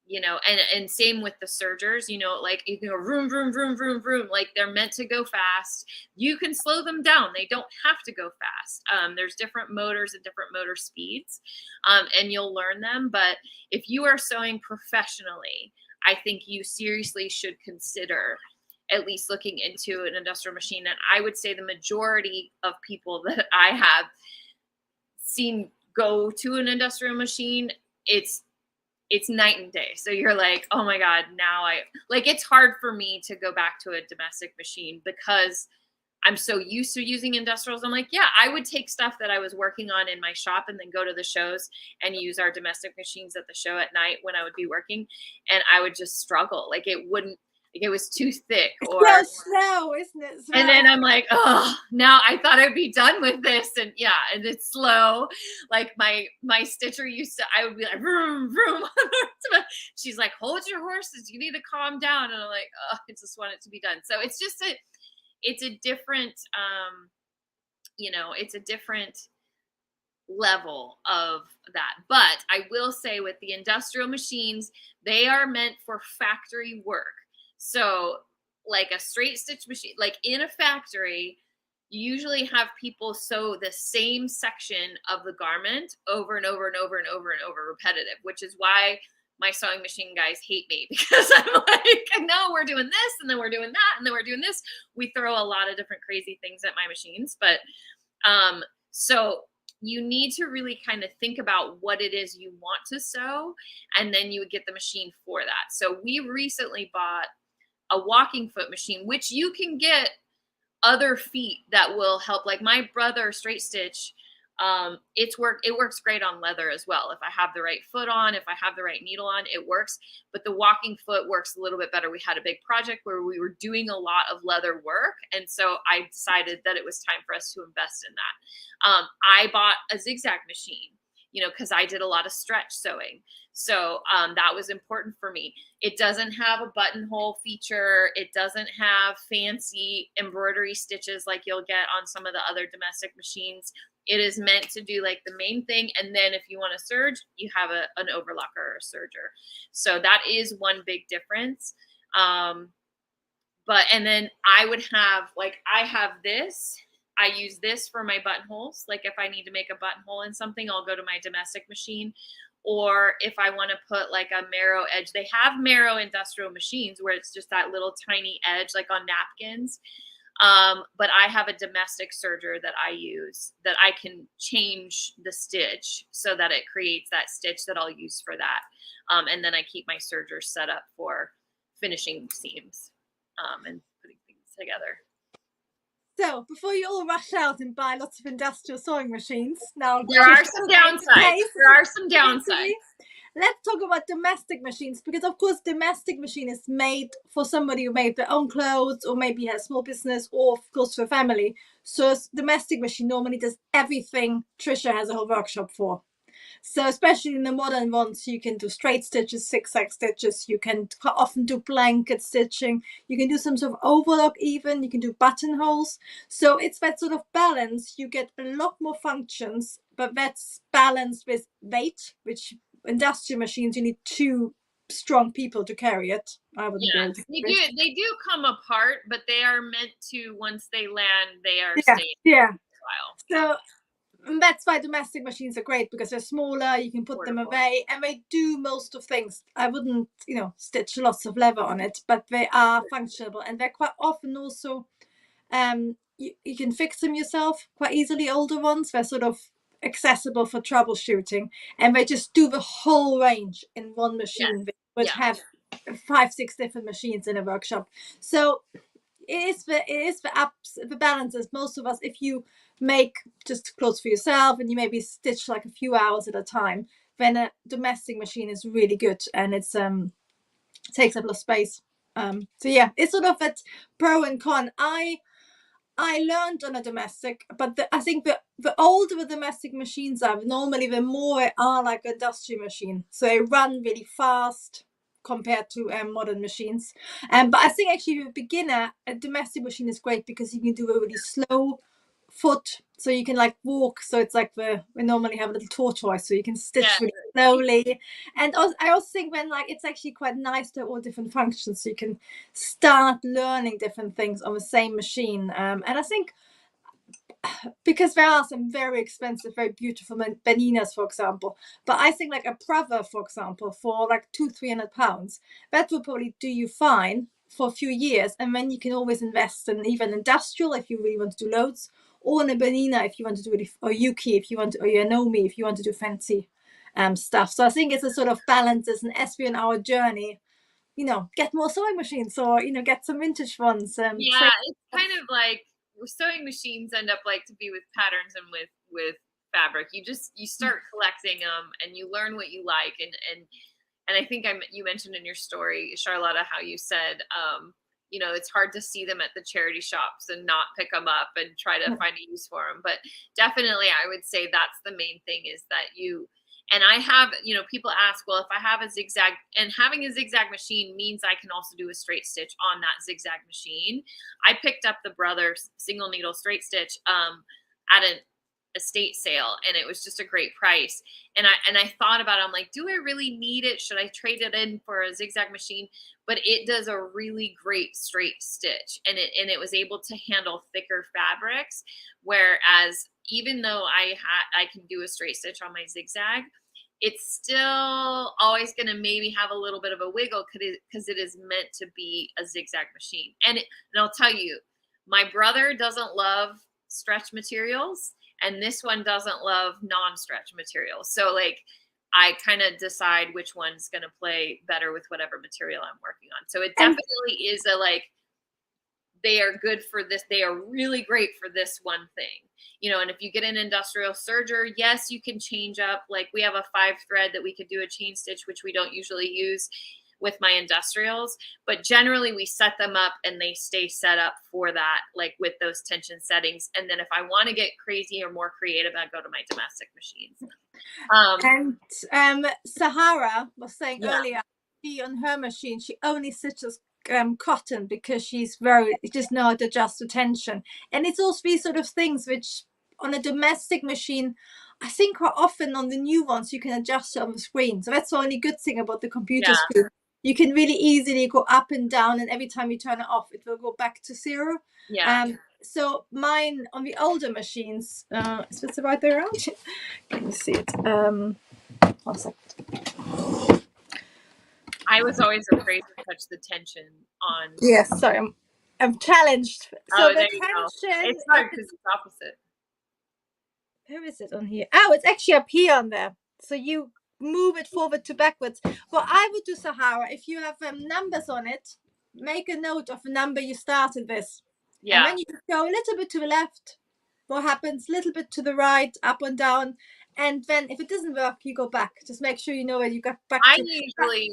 Speaker 2: you know, and same with the sergers, you know, like you can go vroom, vroom, vroom, vroom, vroom. Like, they're meant to go fast. You can slow them down. They don't have to go fast. There's different motors and different motor speeds, and you'll learn them. But if you are sewing professionally, I think you seriously should consider at least looking into an industrial machine. And I would say the majority of people that I have seen go to an industrial machine, it's night and day. So you're like, oh my God, now it's hard for me to go back to a domestic machine because I'm so used to using industrials. I'm like, yeah, I would take stuff that I was working on in my shop and then go to the shows and use our domestic machines at the show at night when I would be working. And I would just struggle. Like, it wouldn't, like, it was too thick, or
Speaker 1: so slow, isn't it?
Speaker 2: and then I'm like, oh, now I thought I'd be done with this. And yeah, and it's slow. Like, my stitcher used to, I would be like, vroom, vroom. She's like, hold your horses. You need to calm down. And I'm like, oh, I just want it to be done. So it's just it's a different, you know, it's a different level of that. But I will say, with the industrial machines, they are meant for factory work. So, like a straight stitch machine, like in a factory, you usually have people sew the same section of the garment over and over and over and over and over, repetitive, which is why my sewing machine guys hate me, because I'm like, no, we're doing this, and then we're doing that, and then we're doing this. We throw a lot of different crazy things at my machines. But so you need to really kind of think about what it is you want to sew, and then you would get the machine for that. So we recently bought a walking foot machine, which you can get other feet that will help. Like my brother straight stitch, it works great on leather as well. If I have the right foot on, if I have the right needle on, it works. But the walking foot works a little bit better. We had a big project where we were doing a lot of leather work, and so I decided that it was time for us to invest in that. I bought a zigzag machine, you know, because I did a lot of stretch sewing. So that was important for me. It doesn't have a buttonhole feature. It doesn't have fancy embroidery stitches like you'll get on some of the other domestic machines. It is meant to do like the main thing. And then if you want to serge, you have an overlocker or a serger. So that is one big difference. And then I would have, like, I have this. I use this for my buttonholes. Like if I need to make a buttonhole in something, I'll go to my domestic machine. Or if I want to put like a marrow edge, they have marrow industrial machines where it's just that little tiny edge, like on napkins. But I have a domestic serger that I use that I can change the stitch so that it creates that stitch that I'll use for that. And then I keep my serger set up for finishing seams and putting things together.
Speaker 1: So before you all rush out and buy lots of industrial sewing machines, now
Speaker 2: there are some downsides.
Speaker 1: Let's talk about domestic machines, because of course domestic machine is made for somebody who made their own clothes, or maybe has a small business, or of course for family. So domestic machine normally does everything Trisha has a whole workshop for. So especially in the modern ones, you can do straight stitches, zigzag stitches, you can often do blanket stitching, you can do some sort of overlock even, you can do buttonholes. So it's that sort of balance. You get a lot more functions, but that's balanced with weight, which industrial machines, you need 2 strong people to carry it. I wouldn't be able to.
Speaker 2: They do come apart, but they are meant to, once they land, they are
Speaker 1: staying. Yeah. So that's why domestic machines are great, because they're smaller, you can put them away, and they do most of things. I wouldn't, stitch lots of leather on it, but they are functional, and they're quite often also, you can fix them yourself quite easily. Older ones, they're sort of accessible for troubleshooting, and they just do the whole range in one machine. They would have 5-6 different machines in a workshop. So it is the balance. As most of us, if you make just clothes for yourself and you maybe stitch like a few hours at a time, then a domestic machine is really good, and it's takes up a lot of space. So yeah, it's sort of that pro and con. I learned on a domestic, but I think the older the domestic machines are, normally the more they are like an industrial machine. So they run really fast compared to modern machines. But I think actually, for a beginner, a domestic machine is great because you can do a really slow foot, so you can like walk. So it's like we normally have a little tortoise, so you can stitch really slowly. And I also think when it's actually quite nice to have all different functions, so you can start learning different things on the same machine. And I think because there are some very expensive, very beautiful baninas, for example, but I think like a Prava, for example, for like £200-300, that will probably do you fine for a few years, and then you can always invest in even industrial if you really want to do loads, or in a banina if you want to do it, or Yuki if you want to, or Yanomi if you want to do fancy stuff. So I think it's a sort of balances, and as we're in our journey, get more sewing machines, or get some vintage ones.
Speaker 2: It's kind of like sewing machines end up like to be with patterns and with fabric. You start collecting them and you learn what you like, and I think you mentioned in your story, Charlotta, how you said it's hard to see them at the charity shops and not pick them up and try to find a use for them. But definitely I would say that's the main thing, is that and I have, people ask, well, if I have a zigzag, and having a zigzag machine means I can also do a straight stitch on that zigzag machine. I picked up the Brother single needle straight stitch at an estate sale, and it was just a great price. And I thought about it. I'm like, do I really need it? Should I trade it in for a zigzag machine? But it does a really great straight stitch, and it was able to handle thicker fabrics. Whereas even though I can do a straight stitch on my zigzag, it's still always going to maybe have a little bit of a wiggle because it is meant to be a zigzag machine. And I'll tell you, my brother doesn't love stretch materials, and this one doesn't love non-stretch materials. So I kind of decide which one's going to play better with whatever material I'm working on. So it definitely is they are good for this. They are really great for this one thing, and if you get an industrial serger, yes, you can change up. Like we have a 5-thread that we could do a chain stitch, which we don't usually use with my industrials, but generally we set them up and they stay set up for that, like with those tension settings. And then if I want to get crazy or more creative, I go to my domestic machines.
Speaker 1: And Sahara was saying earlier, she on her machine, she only stitches cotton because she's just know how to adjust the tension. And it's also these sort of things which on a domestic machine, I think quite often on the new ones you can adjust it on the screen. So that's the only good thing about the computer screen. You can really easily go up and down, and every time you turn it off, it will go back to 0. So mine on the older machines, is this the right way around? Can you see it? 1 second.
Speaker 2: I was always afraid to touch the tension on.
Speaker 1: Yes, sorry, I'm challenged. So the tension.
Speaker 2: It's hard because it's opposite.
Speaker 1: Where is it on here? Oh, it's actually up here on there. So you move it forward to backwards. What I would do, Sahara, if you have numbers on it, make a note of the number you started with. And when you go a little bit to the left, what happens? A little bit to the right, up and down. And then if it doesn't work, you go back. Just make sure you know where you got back
Speaker 2: I
Speaker 1: to.
Speaker 2: usually,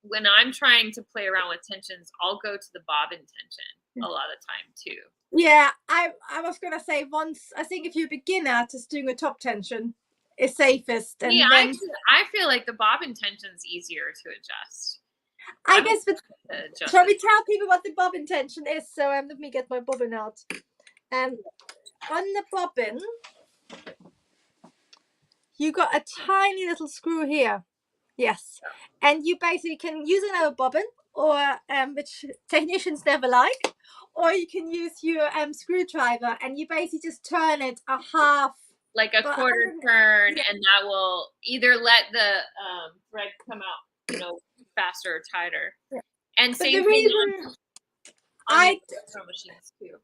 Speaker 2: when I'm trying to play around with tensions, I'll go to the bobbin tension a lot of time too.
Speaker 1: Yeah, I was gonna say once. I think if you're a beginner, just doing a top tension is safest. And
Speaker 2: Yeah,
Speaker 1: then
Speaker 2: I feel like the bobbin tension's easier to adjust.
Speaker 1: I guess, but shall we tell people what the bobbin tension is? So let me get my bobbin out. On the bobbin, you got a tiny little screw here. Yes, and you basically can use another bobbin, or which technicians never like, or you can use your screwdriver, and you basically just turn it a half,
Speaker 2: like a quarter turn, and that will either let the thread come out, you know, faster or tighter. Yeah. And same thing on machines too.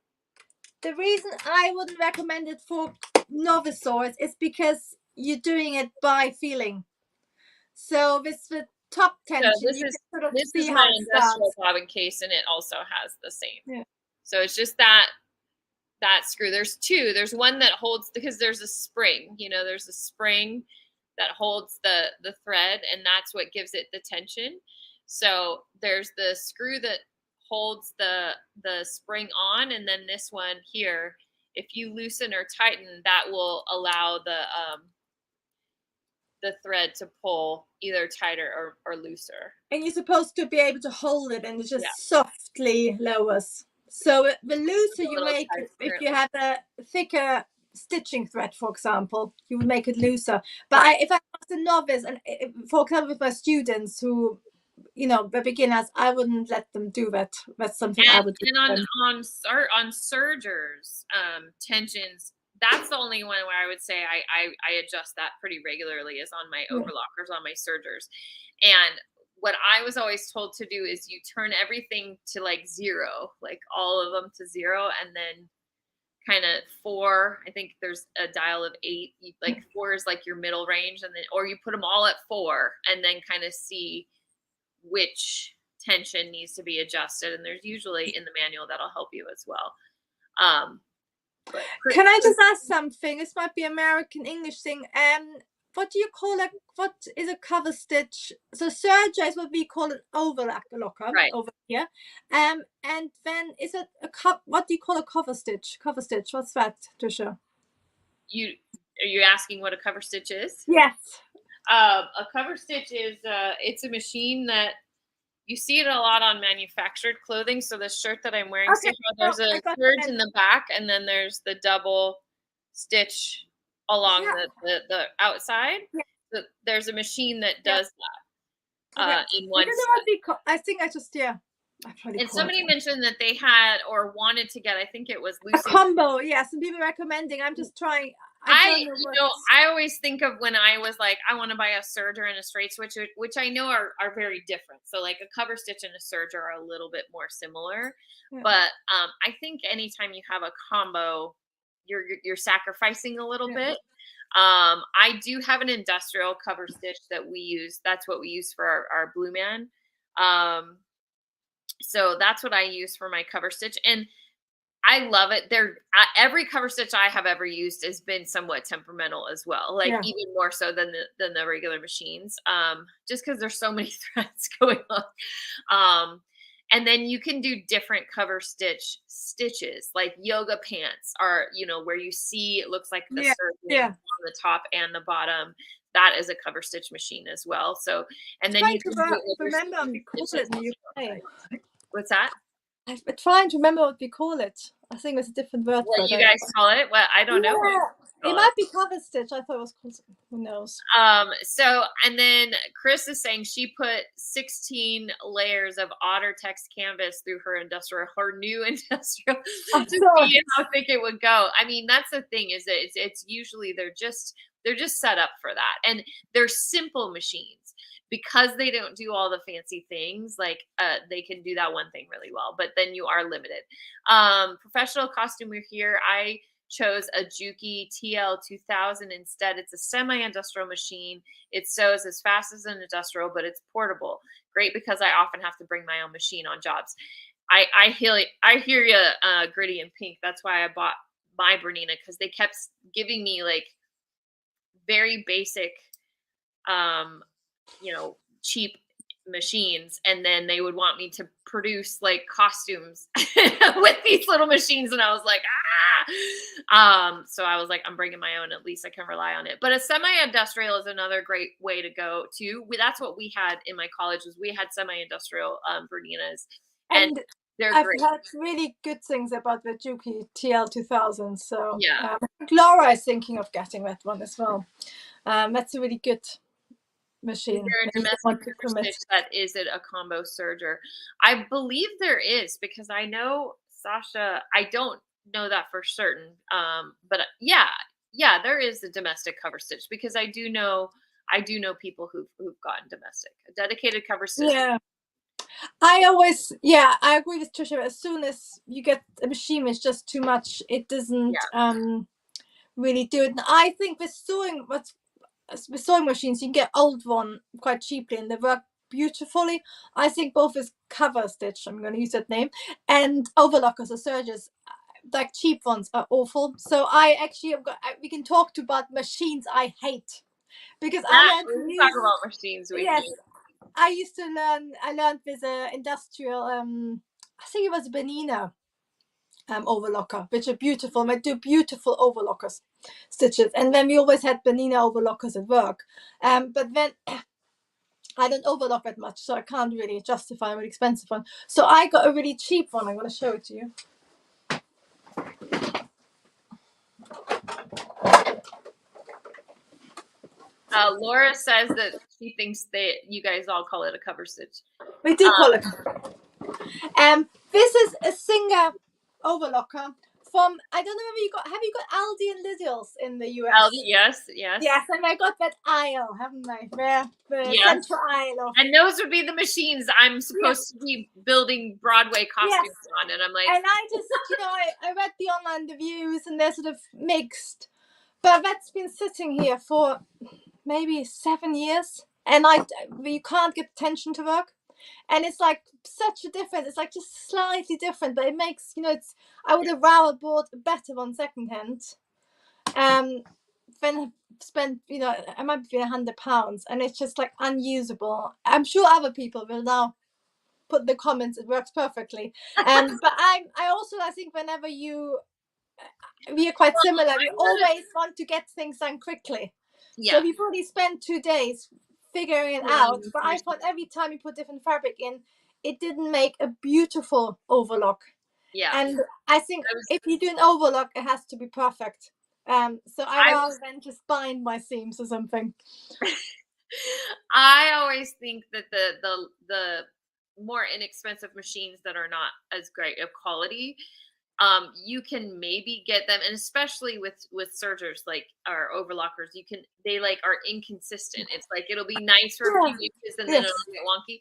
Speaker 1: The reason I wouldn't recommend it for novice swords is because you're doing it by feeling. So with the top tension,
Speaker 2: so this is my industrial bobbin case, and it also has the same. Yeah. So it's just that screw. There's two. There's one that holds, because there's a spring. You know, there's a spring that holds the thread, and that's what gives it the tension. So there's the screw that holds the spring on, and then this one here, if you loosen or tighten, that will allow the thread to pull either tighter or looser. And you're supposed to be able to hold it, and it just softly lowers. So the looser you make it, if you have a thicker stitching thread, for example, you would make it looser. But if I was a novice, and for example with my students who, you know, the beginners, I wouldn't let them do that. That's something I would do. And on sergers, tensions, that's the only one where I would say I adjust that pretty regularly, is on my overlockers, on my sergers. And what I was always told to do is you turn everything to like 0, like all of them to 0, and then kind of 4. I think there's a dial of 8. Like 4 is like your middle range, and then, or you put them all at 4 and then kind of see which tension needs to be adjusted. And there's usually in the manual that'll help you as well. Can I just ask something? This might be American English thing. What do you call it? What is a cover stitch? So serger is what we call an overlocker, right, over here. And then is it what do you call a cover stitch? Cover stitch. What's that, Trisha? Are you asking what a cover stitch is? Yes. A cover stitch is it's a machine that you see it a lot on manufactured clothing. So the shirt that I'm wearing, there's a serge in the back, and then there's the double stitch along the outside. Yeah. So there's a machine that does that in one. I think I just and somebody mentioned that they had or wanted to get, I think it was a combo. Yes, and people recommending. I'm just trying. I always think of when I was like, I want to buy a serger and a straight switch, which I know are very different. So like a cover stitch and a serger are a little bit more similar. Yeah. But I think anytime you have a combo, you're sacrificing a little bit. I do have an industrial cover stitch that we use. That's what we use for our Blue Man. So that's what I use for my cover stitch. And I love it. Every cover stitch I have ever used has been somewhat temperamental as well, like even more so than the regular machines, just because there's so many threads going on. And then you can do different cover stitches, like yoga pants are, you know, where you see it looks like the serge on the top and the bottom. That is a cover stitch machine as well. So, and then you can remember what we call it in the UK. What's that? I'm trying to remember what we call it. I think it's a different word. What you guys call it? Well, I don't know. It might be cover stitch. I thought it was called. Who knows? So, and then Chris is saying she put 16 layers of Ottertex canvas through her new industrial to see how thick it would go. I mean, that's the thing, is that it's usually they're just set up for that, and they're simple machines. Because they don't do all the fancy things, like they can do that one thing really well, but then you are limited. Professional costume wear here, I chose a Juki TL2000 instead. It's a semi-industrial machine. It sews as fast as an industrial, but it's portable. Great because I often have to bring my own machine on jobs. I hear you, Gritty and Pink. That's why I bought my Bernina, because they kept giving me like very basic, um, cheap machines, and then they would want me to produce like costumes with these little machines, and I was like, so I was like, I'm bringing my own. At least I can rely on it. But a semi-industrial is another great way to go too. That's what we had in my college. Was we had semi-industrial Berninas, and
Speaker 1: And
Speaker 2: they're
Speaker 1: I've
Speaker 2: great.
Speaker 1: heard really good things about the Juki TL2000. So
Speaker 2: Yeah.
Speaker 1: Laura is thinking of getting that one as well. That's a really good
Speaker 2: Is
Speaker 1: machine.
Speaker 2: there a domestic cover stitch that is it a combo serger? I believe there is, because I know Sasha. I don't know that for certain, but yeah, there is a domestic cover stitch, because I do know people who've gotten domestic, a dedicated cover stitch.
Speaker 1: Yeah. I agree with Trisha. As soon as you get a machine, it's just too much. It doesn't really do it. And I think with sewing machines, you can get old one quite cheaply, and they work beautifully. I think both with cover stitch, I'm going to use that name, and overlockers or sergers, like cheap ones, are awful. So I actually have got. We can talk about machines I hate, because I learned to
Speaker 2: We
Speaker 1: use.
Speaker 2: talk about machines we
Speaker 1: Yes,
Speaker 2: hate.
Speaker 1: I used to learn. I learned with a industrial. I think it was a Benina overlocker, which are beautiful. And I do beautiful overlockers stitches, and then we always had Benina overlockers at work. But then I don't overlock that much, so I can't really justify a really expensive one. So I got a really cheap one. I'm going to show it to you.
Speaker 2: Laura says that she thinks that you guys all call it a cover stitch.
Speaker 1: We do call it. This is a Singer overlocker from, I don't know if have you got Aldi and Lidl's in the US?
Speaker 2: Aldi, yes.
Speaker 1: Yes, and I got that aisle, haven't I? The
Speaker 2: Yes.
Speaker 1: central aisle of.
Speaker 2: And those would be the machines I'm supposed to be building Broadway costumes on. And I'm like,
Speaker 1: and I just, I read the online reviews, and they're sort of mixed. But that's been sitting here for maybe 7 years, and you can't get tension to work. And it's like such a difference. It's like just slightly different, but it makes, I would have rather bought a better one secondhand. Then spent, I might be £100, and it's just like unusable. I'm sure other people will now put the comments, it works perfectly. But I think whenever we are quite similar. We always want to get things done quickly.
Speaker 2: yeah.
Speaker 1: So we probably spent 2 days figuring it out. But I thought every time you put different fabric in, it didn't make a beautiful overlock.
Speaker 2: Yeah.
Speaker 1: And I think if you do an overlock, it has to be perfect. So I rather than just bind my seams or something.
Speaker 2: I always think that the more inexpensive machines that are not as great of quality, you can maybe get them, and especially with sergers like our overlockers, they like are inconsistent. It's like it'll be nice for a few uses, and then it'll get wonky.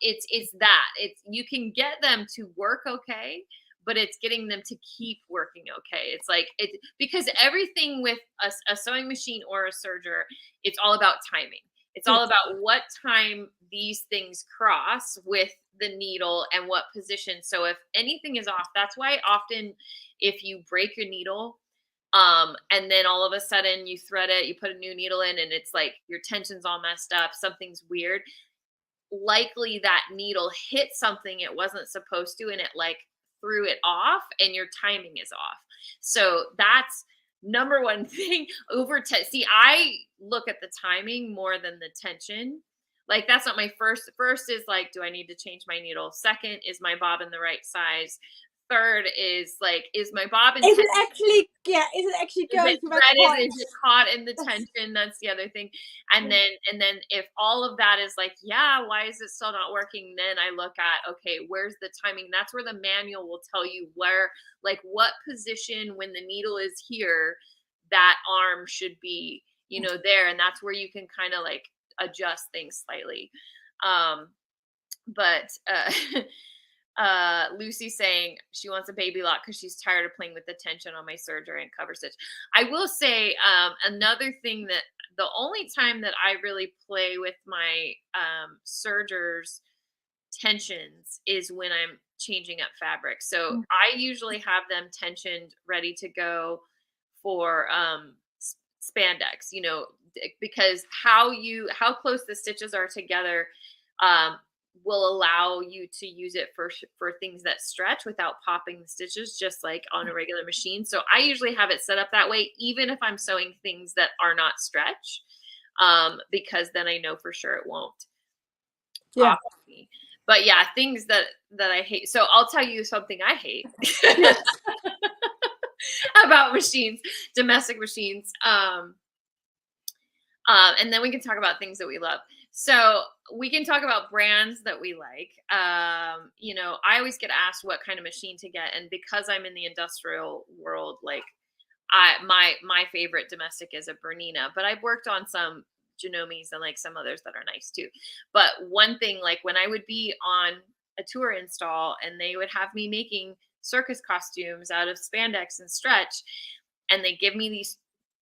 Speaker 2: It's you can get them to work okay, but it's getting them to keep working okay. It's like because everything with a sewing machine or a serger, it's all about timing. It's all about what time these things cross with the needle and what position. So if anything is off, that's why often if you break your needle, and then all of a sudden you thread it, you put a new needle in, and it's like your tension's all messed up, something's weird, likely that needle hit something it wasn't supposed to, and it like threw it off, and your timing is off. So that's number one thing. See, I look at the timing more than the tension. Like that's not my first is like, do I need to change my needle? Second, is my bobbin the right size? Third is like, is my bobbin
Speaker 1: is it actually going to that point?
Speaker 2: Is it caught in the tension? That's the other thing. And then if all of that is like, yeah, why is it still not working? Then I look at, okay, where's the timing? That's where the manual will tell you where, like what position when the needle is here, that arm should be, there. And that's where you can kind of like adjust things slightly. But Lucy saying she wants a baby lock because she's tired of playing with the tension on my serger and cover stitch. I will say another thing, that the only time that I really play with my sergers tensions is when I'm changing up fabric. So I usually have them tensioned, ready to go for spandex, because how close the stitches are together um, will allow you to use it for things that stretch without popping the stitches, just like on a regular machine. So I usually have it set up that way, even if I'm sewing things that are not stretch, because then I know for sure it won't
Speaker 1: Yeah.
Speaker 2: pop on me. But yeah, things that I hate. So I'll tell you something I hate
Speaker 1: Yes.
Speaker 2: about machines, domestic machines. And then we can talk about things that we love. So we can talk about brands that we like. I always get asked what kind of machine to get, and because I'm in the industrial world, like my favorite domestic is a Bernina, but I've worked on some Genomes and like some others that are nice too. But one thing, like when I would be on a tour install and they would have me making circus costumes out of spandex and stretch, and they give me these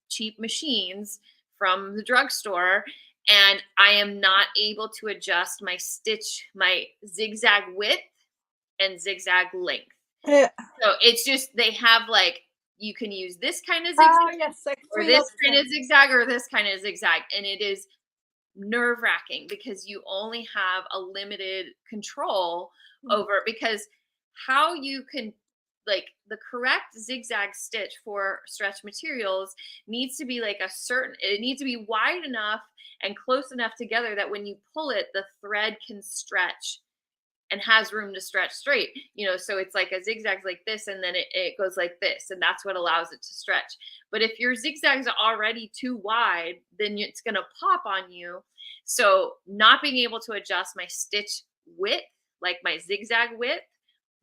Speaker 2: cheap machines from the drugstore, and I am not able to adjust my zigzag width and zigzag length.
Speaker 1: Yeah.
Speaker 2: So it's just, they have like, you can use this kind of zigzag
Speaker 1: Yes, like
Speaker 2: or
Speaker 1: 3
Speaker 2: this
Speaker 1: options.
Speaker 2: kind of zigzag or this kind of zigzag. And it is nerve wracking because you only have a limited control over, because how you can, like, the correct zigzag stitch for stretch materials needs to be like it needs to be wide enough and close enough together that when you pull it, the thread can stretch and has room to stretch straight, so it's like a zigzag like this, and then it goes like this, and that's what allows it to stretch. But if your zigzags are already too wide, then it's going to pop on you. So not being able to adjust my stitch width, like my zigzag width,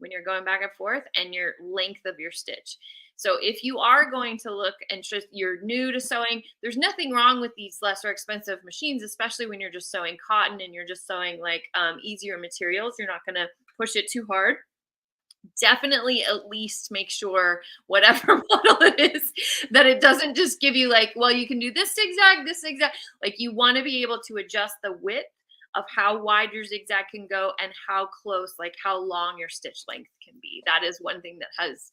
Speaker 2: when you're going back and forth, and your length of your stitch. So if you are going to look and you're new to sewing, there's nothing wrong with these lesser expensive machines, especially when you're just sewing cotton and you're just sewing like easier materials. You're not going to push it too hard. Definitely at least make sure, whatever model it is, that it doesn't just give you like, well, you can do this zigzag. Like, you want to be able to adjust the width of how wide your zigzag can go and how close, like how long your stitch length can be. That is one thing that has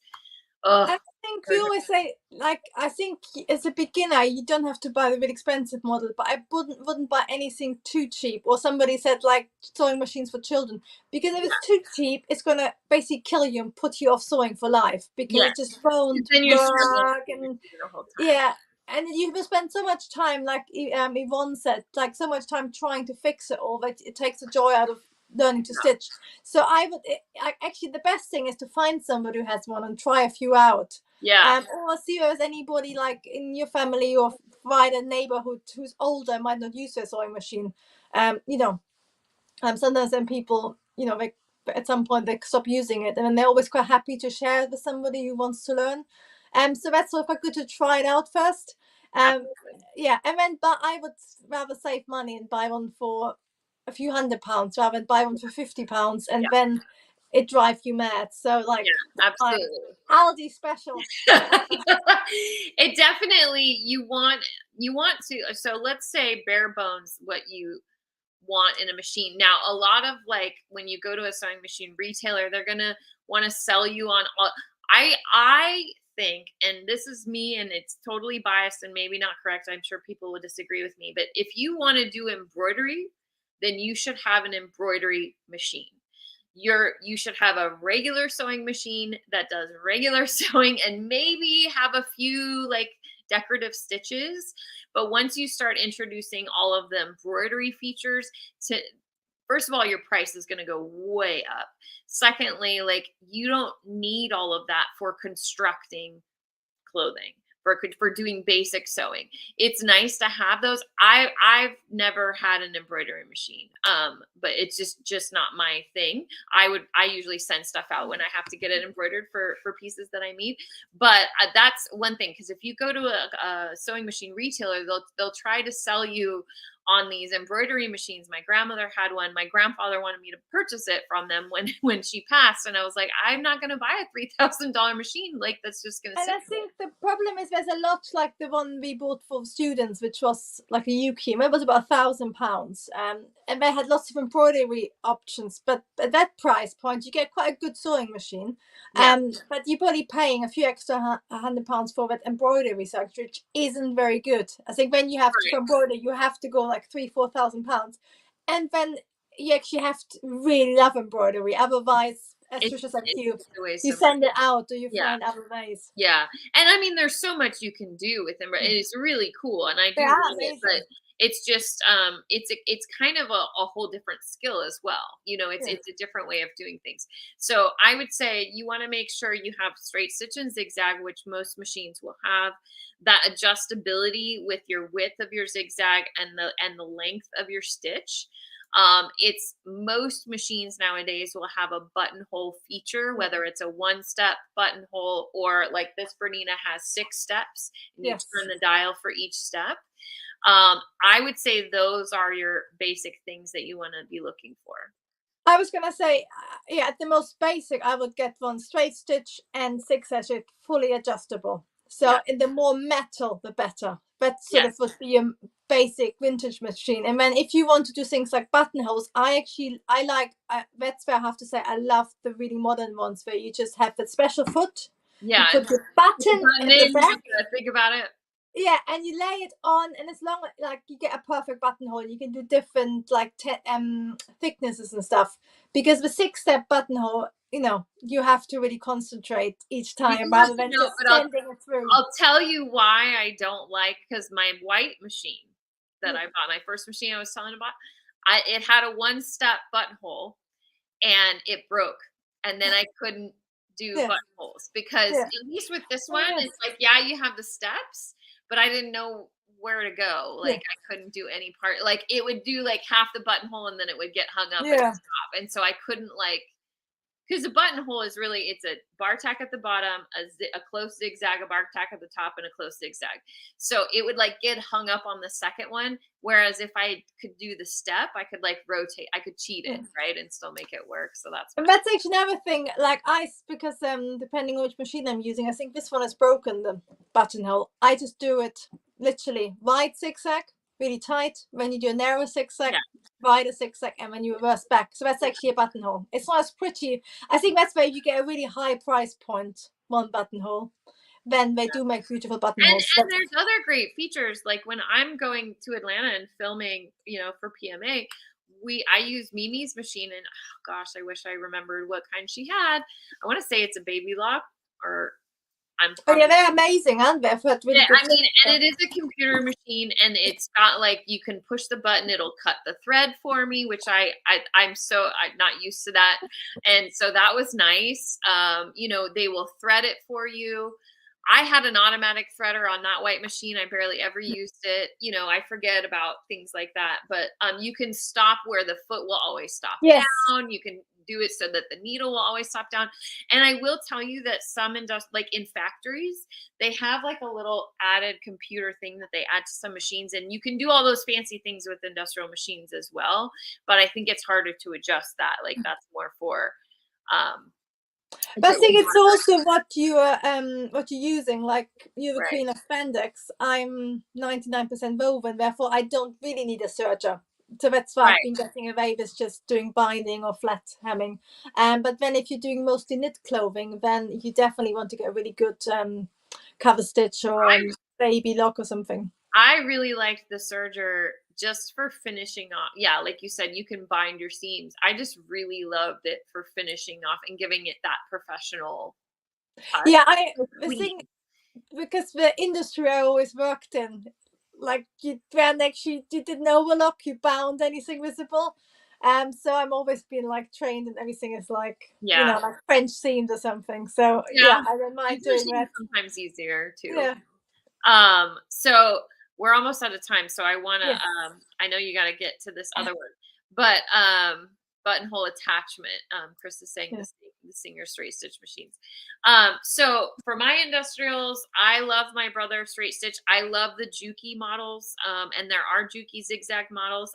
Speaker 1: I think we always say, like, I think as a beginner, you don't have to buy the really expensive model, but I wouldn't buy anything too cheap. Or somebody said, like, sewing machines for children, because if it's too cheap, it's going to basically kill you and put you off sewing for life, because it just won't
Speaker 2: then you're
Speaker 1: work. And
Speaker 2: the whole time.
Speaker 1: yeah, and you will spend so much time, like Yvonne said, like so much time trying to fix it all that it takes the joy out of learning to stitch. So actually, the best thing is to find somebody who has one and try a few out. Or see if there's anybody like in your family or find a neighborhood who's older, might not use their sewing machine. Sometimes then people, like, at some point they stop using it, and then they're always quite happy to share it with somebody who wants to learn. So that's sort of good to try it out first. Yeah, and then, but I would rather save money and buy one for a few £100 rather than buy one for £50, and then it drives you mad. So, like,
Speaker 2: absolutely.
Speaker 1: Aldi special.
Speaker 2: It definitely, you want to, so let's say bare bones what you want in a machine. Now, a lot of, like, when you go to a sewing machine retailer, they're gonna want to sell you on all. I think, and this is me, and it's totally biased and maybe not correct, I'm sure people would disagree with me, but if you want to do embroidery, then you should have an embroidery machine. You should have a regular sewing machine that does regular sewing, and maybe have a few like decorative stitches. But once you start introducing all of the embroidery features, first of all, your price is going to go way up. Secondly, like, you don't need all of that for constructing clothing, for doing basic sewing. It's nice to have those. I've never had an embroidery machine, but it's just not my thing. I usually send stuff out when I have to get it embroidered for pieces that I need. But that's one thing, because if you go to a sewing machine retailer, they'll try to sell you on these embroidery machines. My grandmother had one. My grandfather wanted me to purchase it from them when she passed, and I was like, I'm not going to buy a $3,000 machine. Like, that's just going to
Speaker 1: And
Speaker 2: sit.
Speaker 1: I think the problem is there's a lot like the one we bought for students, which was like a Ukim. It was about £1,000, and they had lots of embroidery options. But at that price point, you get quite a good sewing machine.
Speaker 2: Yeah.
Speaker 1: But you're probably paying a few extra £100 for that embroidery section, which isn't very good. I think when you have to embroider, you have to go like £3,000-4,000, and then you actually have to really love embroidery. Otherwise, as Trisha said, you send it out or you find other ways.
Speaker 2: Yeah. And I mean, there's so much you can do with them. It's really cool. And I do love it, but it's just, it's kind of a whole different skill as well. You know, it's a different way of doing things. So I would say you want to make sure you have straight stitch and zigzag, which most machines will have. That adjustability with your width of your zigzag and the length of your stitch. It's most machines nowadays will have a buttonhole feature, whether it's a 1-step buttonhole or like this Bernina has 6 steps and you turn the dial for each step. I would say those are your basic things that you want to be looking for.
Speaker 1: I was going to say, yeah, at the most basic, I would get one straight stitch and zigzag fully adjustable. So in the more metal, the better. That sort of would be a basic vintage machine. And then if you want to do things like buttonholes, that's where I have to say, I love the really modern ones where you just have that special foot.
Speaker 2: Yeah.
Speaker 1: You put the button in the back.
Speaker 2: Think about it.
Speaker 1: Yeah, and you lay it on, and as long like you get a perfect buttonhole, you can do different like thicknesses and stuff. Because the 6-step buttonhole, you know, you have to really concentrate each time rather than just sending it through.
Speaker 2: I'll tell you why I don't like, because my white machine that I bought, my first machine I was telling about, it had a 1-step buttonhole, and it broke, and then I couldn't do buttonholes because at least with this one, it's like you have the steps. But I didn't know where to go. Like I couldn't do any part. Like it would do like half the buttonhole and then it would get hung up and stop. And so I couldn't because the buttonhole is really, it's a bar tack at the bottom, a close zigzag, a bar tack at the top, and a close zigzag. So it would like get hung up on the second one. Whereas if I could do the step, I could like rotate, I could cheat it, right? And still make it work. So that's fine.
Speaker 1: And that's actually another thing, like because depending on which machine I'm using, I think this one has broken the buttonhole. I just do it literally wide zigzag, really tight. When you do a narrow zigzag, wider zigzag, and when you reverse back. So that's actually a buttonhole. It's not as pretty. I think that's where you get a really high price point, one buttonhole. Then they do make beautiful buttonholes.
Speaker 2: And there's other great features. Like when I'm going to Atlanta and filming, you know, for PMA, I use Mimi's machine, and oh gosh, I wish I remembered what kind she had. I want to say it's a baby lock, or
Speaker 1: they're amazing, aren't they? Really
Speaker 2: I mean, and it is a computer machine, and it's got like you can push the button, it'll cut the thread for me, which I'm not used to that, and so that was nice. You know, they will thread it for you. I had an automatic threader on that white machine. I barely ever used it. You know, I forget about things like that. But you can stop where the foot will always stop down. You can do it so that the needle will always stop down. And I will tell you that some like in factories, they have like a little added computer thing that they add to some machines. And you can do all those fancy things with industrial machines as well. But I think it's harder to adjust that. Like that's more for
Speaker 1: but I think it's also what you're using. Like you're the queen of spandex. I'm 99% woven, therefore I don't really need a serger. So that's why I've been getting away with just doing binding or flat hemming. But then if you're doing mostly knit clothing, then you definitely want to get a really good cover stitch or baby lock or something.
Speaker 2: I really liked the serger just for finishing off. Yeah, like you said, you can bind your seams. I just really loved it for finishing off and giving it that professional touch.
Speaker 1: Yeah, I think because the industry I always worked in, like you didn't overlock, you bound anything visible. So I'm always been like trained and everything is like you know, like French seams or something. So I don't mind doing that.
Speaker 2: Sometimes easier too. So we're almost out of time, so I want to I know you got to get to this other one, but buttonhole attachment, Chris is saying the the Singer straight stitch machines. So for my industrials, I love my Brother straight stitch. I love the Juki models, and there are Juki zigzag models.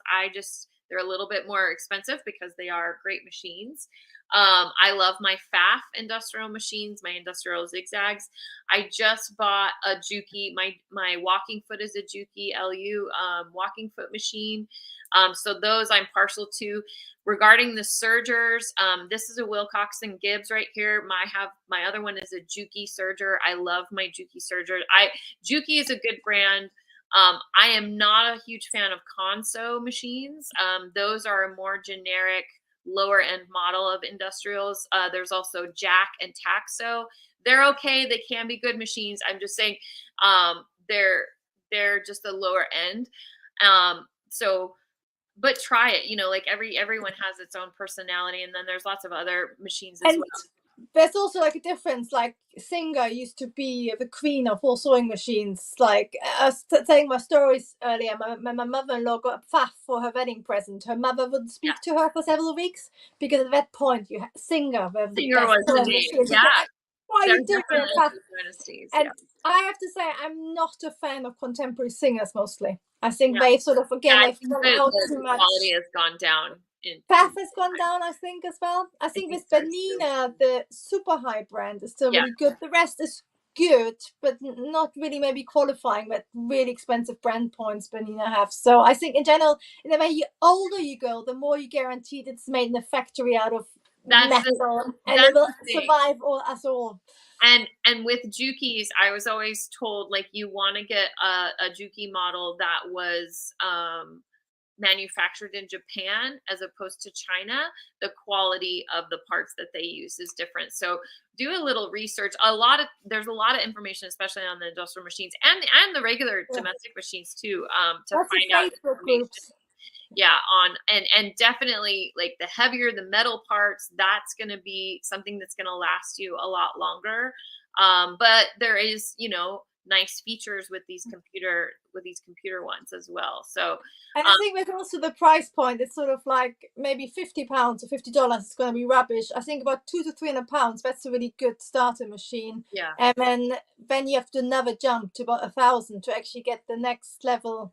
Speaker 2: They're a little bit more expensive because they are great machines. I love my FAF industrial machines, my industrial zigzags. I just bought a Juki. My walking foot is a Juki LU walking foot machine. So those I'm partial to. Regarding the sergers, this is a Wilcoxon Gibbs right here. My other one is a Juki serger. I love my Juki serger. Juki is a good brand. I am not a huge fan of Consew machines. Those are a more generic, lower end model of industrials. There's also Jack and Taxo. They're okay. They can be good machines. I'm just saying they're just the lower end. But try it, like everyone has its own personality, and then there's lots of other machines as well.
Speaker 1: There's also like a difference. Like Singer used to be the queen of all sewing machines. Like I was telling my stories earlier, my mother-in-law got a faff for her wedding present. Her mother wouldn't speak to her for several weeks because at that point you had Singer.
Speaker 2: Singer was the name. Yeah.
Speaker 1: Why are you doing that? And I have to say, I'm not a fan of contemporary singers mostly. I think they sort of, again, they've gone out too much.
Speaker 2: Quality has gone down.
Speaker 1: Path has gone down, I think, as well. I think with Bernina, the super high brand is still really good. The rest is good, but not really maybe qualifying that really expensive brand points Bernina have. So I think in general, in the way older you go, the more you guaranteed it's made in a factory out of metal, and it will survive us all.
Speaker 2: And with Jukis, I was always told, like, you want to get a Juki model that was manufactured in Japan as opposed to China. The quality of the parts that they use is different. So do a little research. There's a lot of information, especially on the industrial machines and the regular domestic machines too, to find out information. Yeah, and definitely, like, the heavier the metal parts, that's going to be something that's going to last you a lot longer. But there is, nice features with these computer ones as well. So,
Speaker 1: and I think with also the price point, it's sort of like maybe £50 or $50 is going to be rubbish. I think about £200 to £300, that's a really good starter machine.
Speaker 2: Yeah.
Speaker 1: And then you have to never jump to about 1,000 to actually get the next level.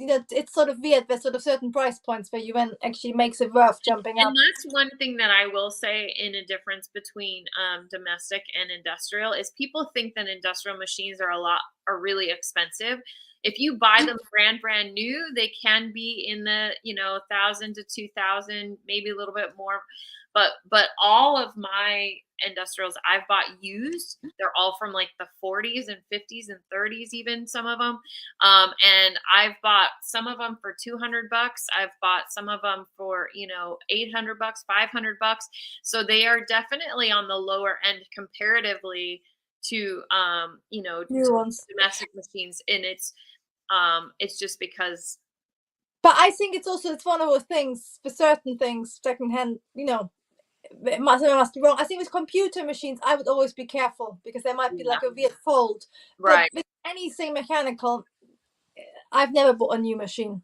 Speaker 1: It's sort of weird. There's sort of certain price points where you then actually makes it worth jumping up.
Speaker 2: And that's one thing that I will say in a difference between domestic and industrial is people think that industrial machines are really expensive. If you buy them brand new, they can be in the 1,000 to 2,000, maybe a little bit more. But all of my industrials I've bought used, they're all from like the 40s and 50s and 30s, even some of them. And I've bought some of them for $200. I've bought some of them for $800, $500. So they are definitely on the lower end comparatively to domestic machines. And it's just because.
Speaker 1: But I think it's one of those things for certain things, secondhand, it must be wrong. I think with computer machines, I would always be careful because there might be like a weird fold.
Speaker 2: Right.
Speaker 1: But with anything mechanical, I've never bought a new machine.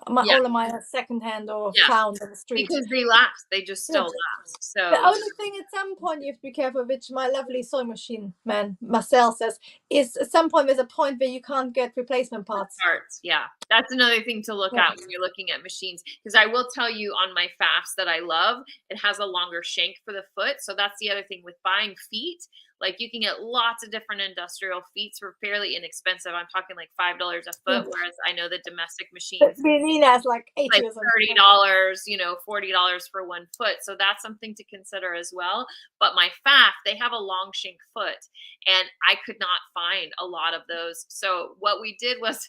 Speaker 1: All of mine are secondhand or found on the street.
Speaker 2: Because they last. They just still last. So
Speaker 1: the only thing at some point you have to be careful, which my lovely sewing machine man Marcel says, is at some point there's a point where you can't get replacement parts.
Speaker 2: Yeah, that's another thing to look at when you're looking at machines. Because I will tell you, on my FAFs that I love, it has a longer shank for the foot. So that's the other thing with buying feet. Like, you can get lots of different industrial feet for fairly inexpensive. I'm talking like $5 a foot, whereas I know the domestic machines,
Speaker 1: Nina's like $80,
Speaker 2: like $30, $40 for one foot. So that's something to consider as well. But my FAF, they have a long shank foot, and I could not find a lot of those. So what we did was,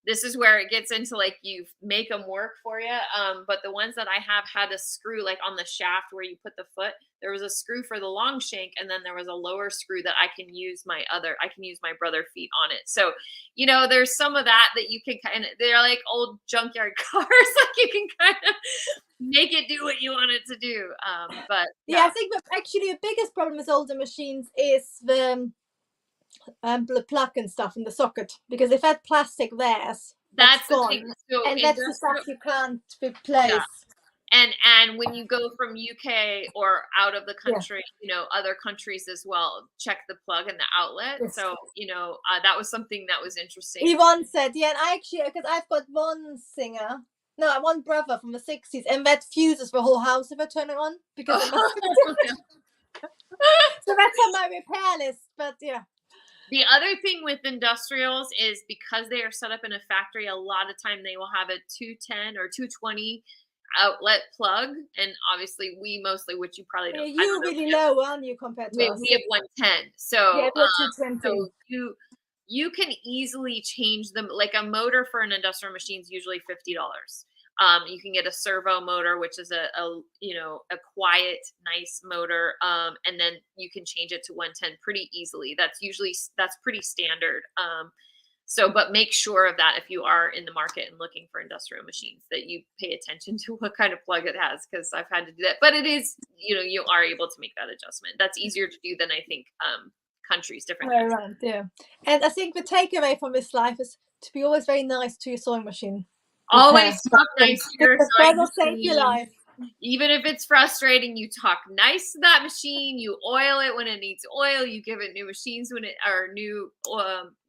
Speaker 2: this is where it gets into like you make them work for you. But the ones that I have had a screw like on the shaft where you put the foot. There was a screw for the long shank, and then there was a lower screw that I can use my brother feet on it. So, there's some of that you can they're like old junkyard cars. Like, you can kind of make it do what you want it to do. But
Speaker 1: I think actually the biggest problem with older machines is the plug and stuff in the socket, because if that plastic that's gone, and that's the stuff you can't replace.
Speaker 2: And when you go from UK or out of the
Speaker 1: Yeah.
Speaker 2: country, other countries as well, check the plug and the outlet.
Speaker 1: Yes.
Speaker 2: So, that was something that was interesting.
Speaker 1: Yvonne said, yeah, and I actually, because I've got one singer, no, one brother from the 60s, and that fuses the whole house if I turn it on because it must be different. So that's on my repair list, but yeah.
Speaker 2: The other thing with industrials is because they are set up in a factory, a lot of time they will have a 210 or 220 outlet plug. And obviously we mostly, which you probably
Speaker 1: Yeah,
Speaker 2: don't, I don't
Speaker 1: you
Speaker 2: know
Speaker 1: really low, aren't you, compared to us?
Speaker 2: we have 110. So,
Speaker 1: Yeah, we're 220.
Speaker 2: so you can easily change them. Like a motor for an industrial machine is usually $50. You can get a servo motor, which is a quiet, nice motor, and then you can change it to 110 pretty easily. That's pretty standard. But make sure of that if you are in the market and looking for industrial machines, that you pay attention to what kind of plug it has, because I've had to do that. But it is, you are able to make that adjustment. That's easier to do than I think different countries.
Speaker 1: Right, yeah. And I think the takeaway from this life is to be always very nice to your sewing machine.
Speaker 2: Always talk nice to your
Speaker 1: Because
Speaker 2: sewing
Speaker 1: that will save your
Speaker 2: machine.
Speaker 1: life.
Speaker 2: Even if it's frustrating, you talk nice to that machine. You oil it when it needs oil. You give it new machines new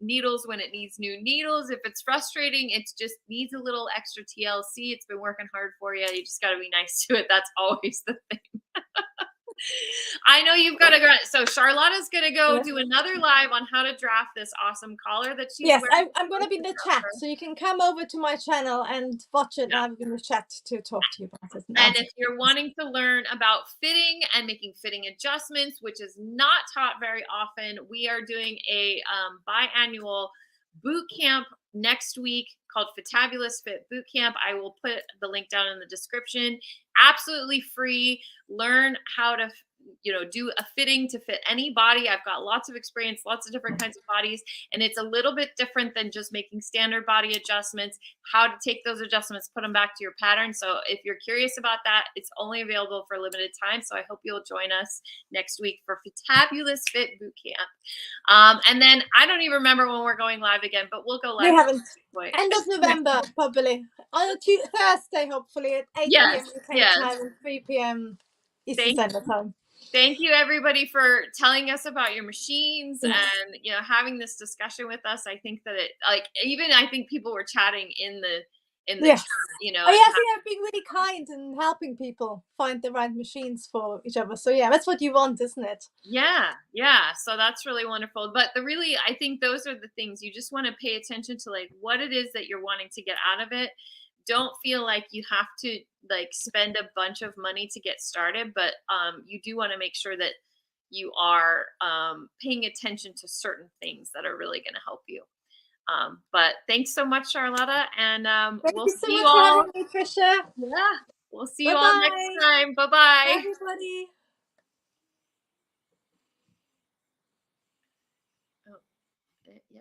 Speaker 2: needles when it needs new needles. If it's frustrating, it just needs a little extra TLC. It's been working hard for you. You just got to be nice to it. That's always the thing. I know you've got to go. So Charlotta's going to go do another live on how to draft this awesome collar that she's wearing.
Speaker 1: I'm going to be in the chat, so you can come over to my channel and watch it. I'm in the chat to talk to you about it.
Speaker 2: And if you're wanting to learn about fitting and making fitting adjustments, which is not taught very often, we are doing a biannual boot camp next week called Fitabulous Fit Bootcamp. I will put the link down in the description. Absolutely free. Learn how to do a fitting to fit any body. I've got lots of experience, lots of different kinds of bodies, and it's a little bit different than just making standard body adjustments, how to take those adjustments, put them back to your pattern. So if you're curious about that, it's only available for a limited time. So I hope you'll join us next week for Fitabulous Fit Bootcamp. And then I don't even remember when we're going live again, but we'll go live.
Speaker 1: We haven't. End of November, probably. On a Thursday, hopefully, at 8 p.m. UK time and 3 p.m. Eastern Standard Time.
Speaker 2: Thank you, everybody, for telling us about your machines and having this discussion with us. I think that I think people were chatting in the chat,
Speaker 1: I think I've been really kind and helping people find the right machines for each other. So yeah, that's what you want, isn't it?
Speaker 2: Yeah. So that's really wonderful. But I think those are the things you just want to pay attention to, like what it is that you're wanting to get out of it. Don't feel like you have to spend a bunch of money to get started, but you do want to make sure that you are paying attention to certain things that are really going to help you. But thanks so much, Charlotta, and we'll see you all.
Speaker 1: Thank you so much for having me, Trisha.
Speaker 2: Yeah, we'll see you all next time. Bye bye,
Speaker 1: everybody.
Speaker 2: Oh, yeah.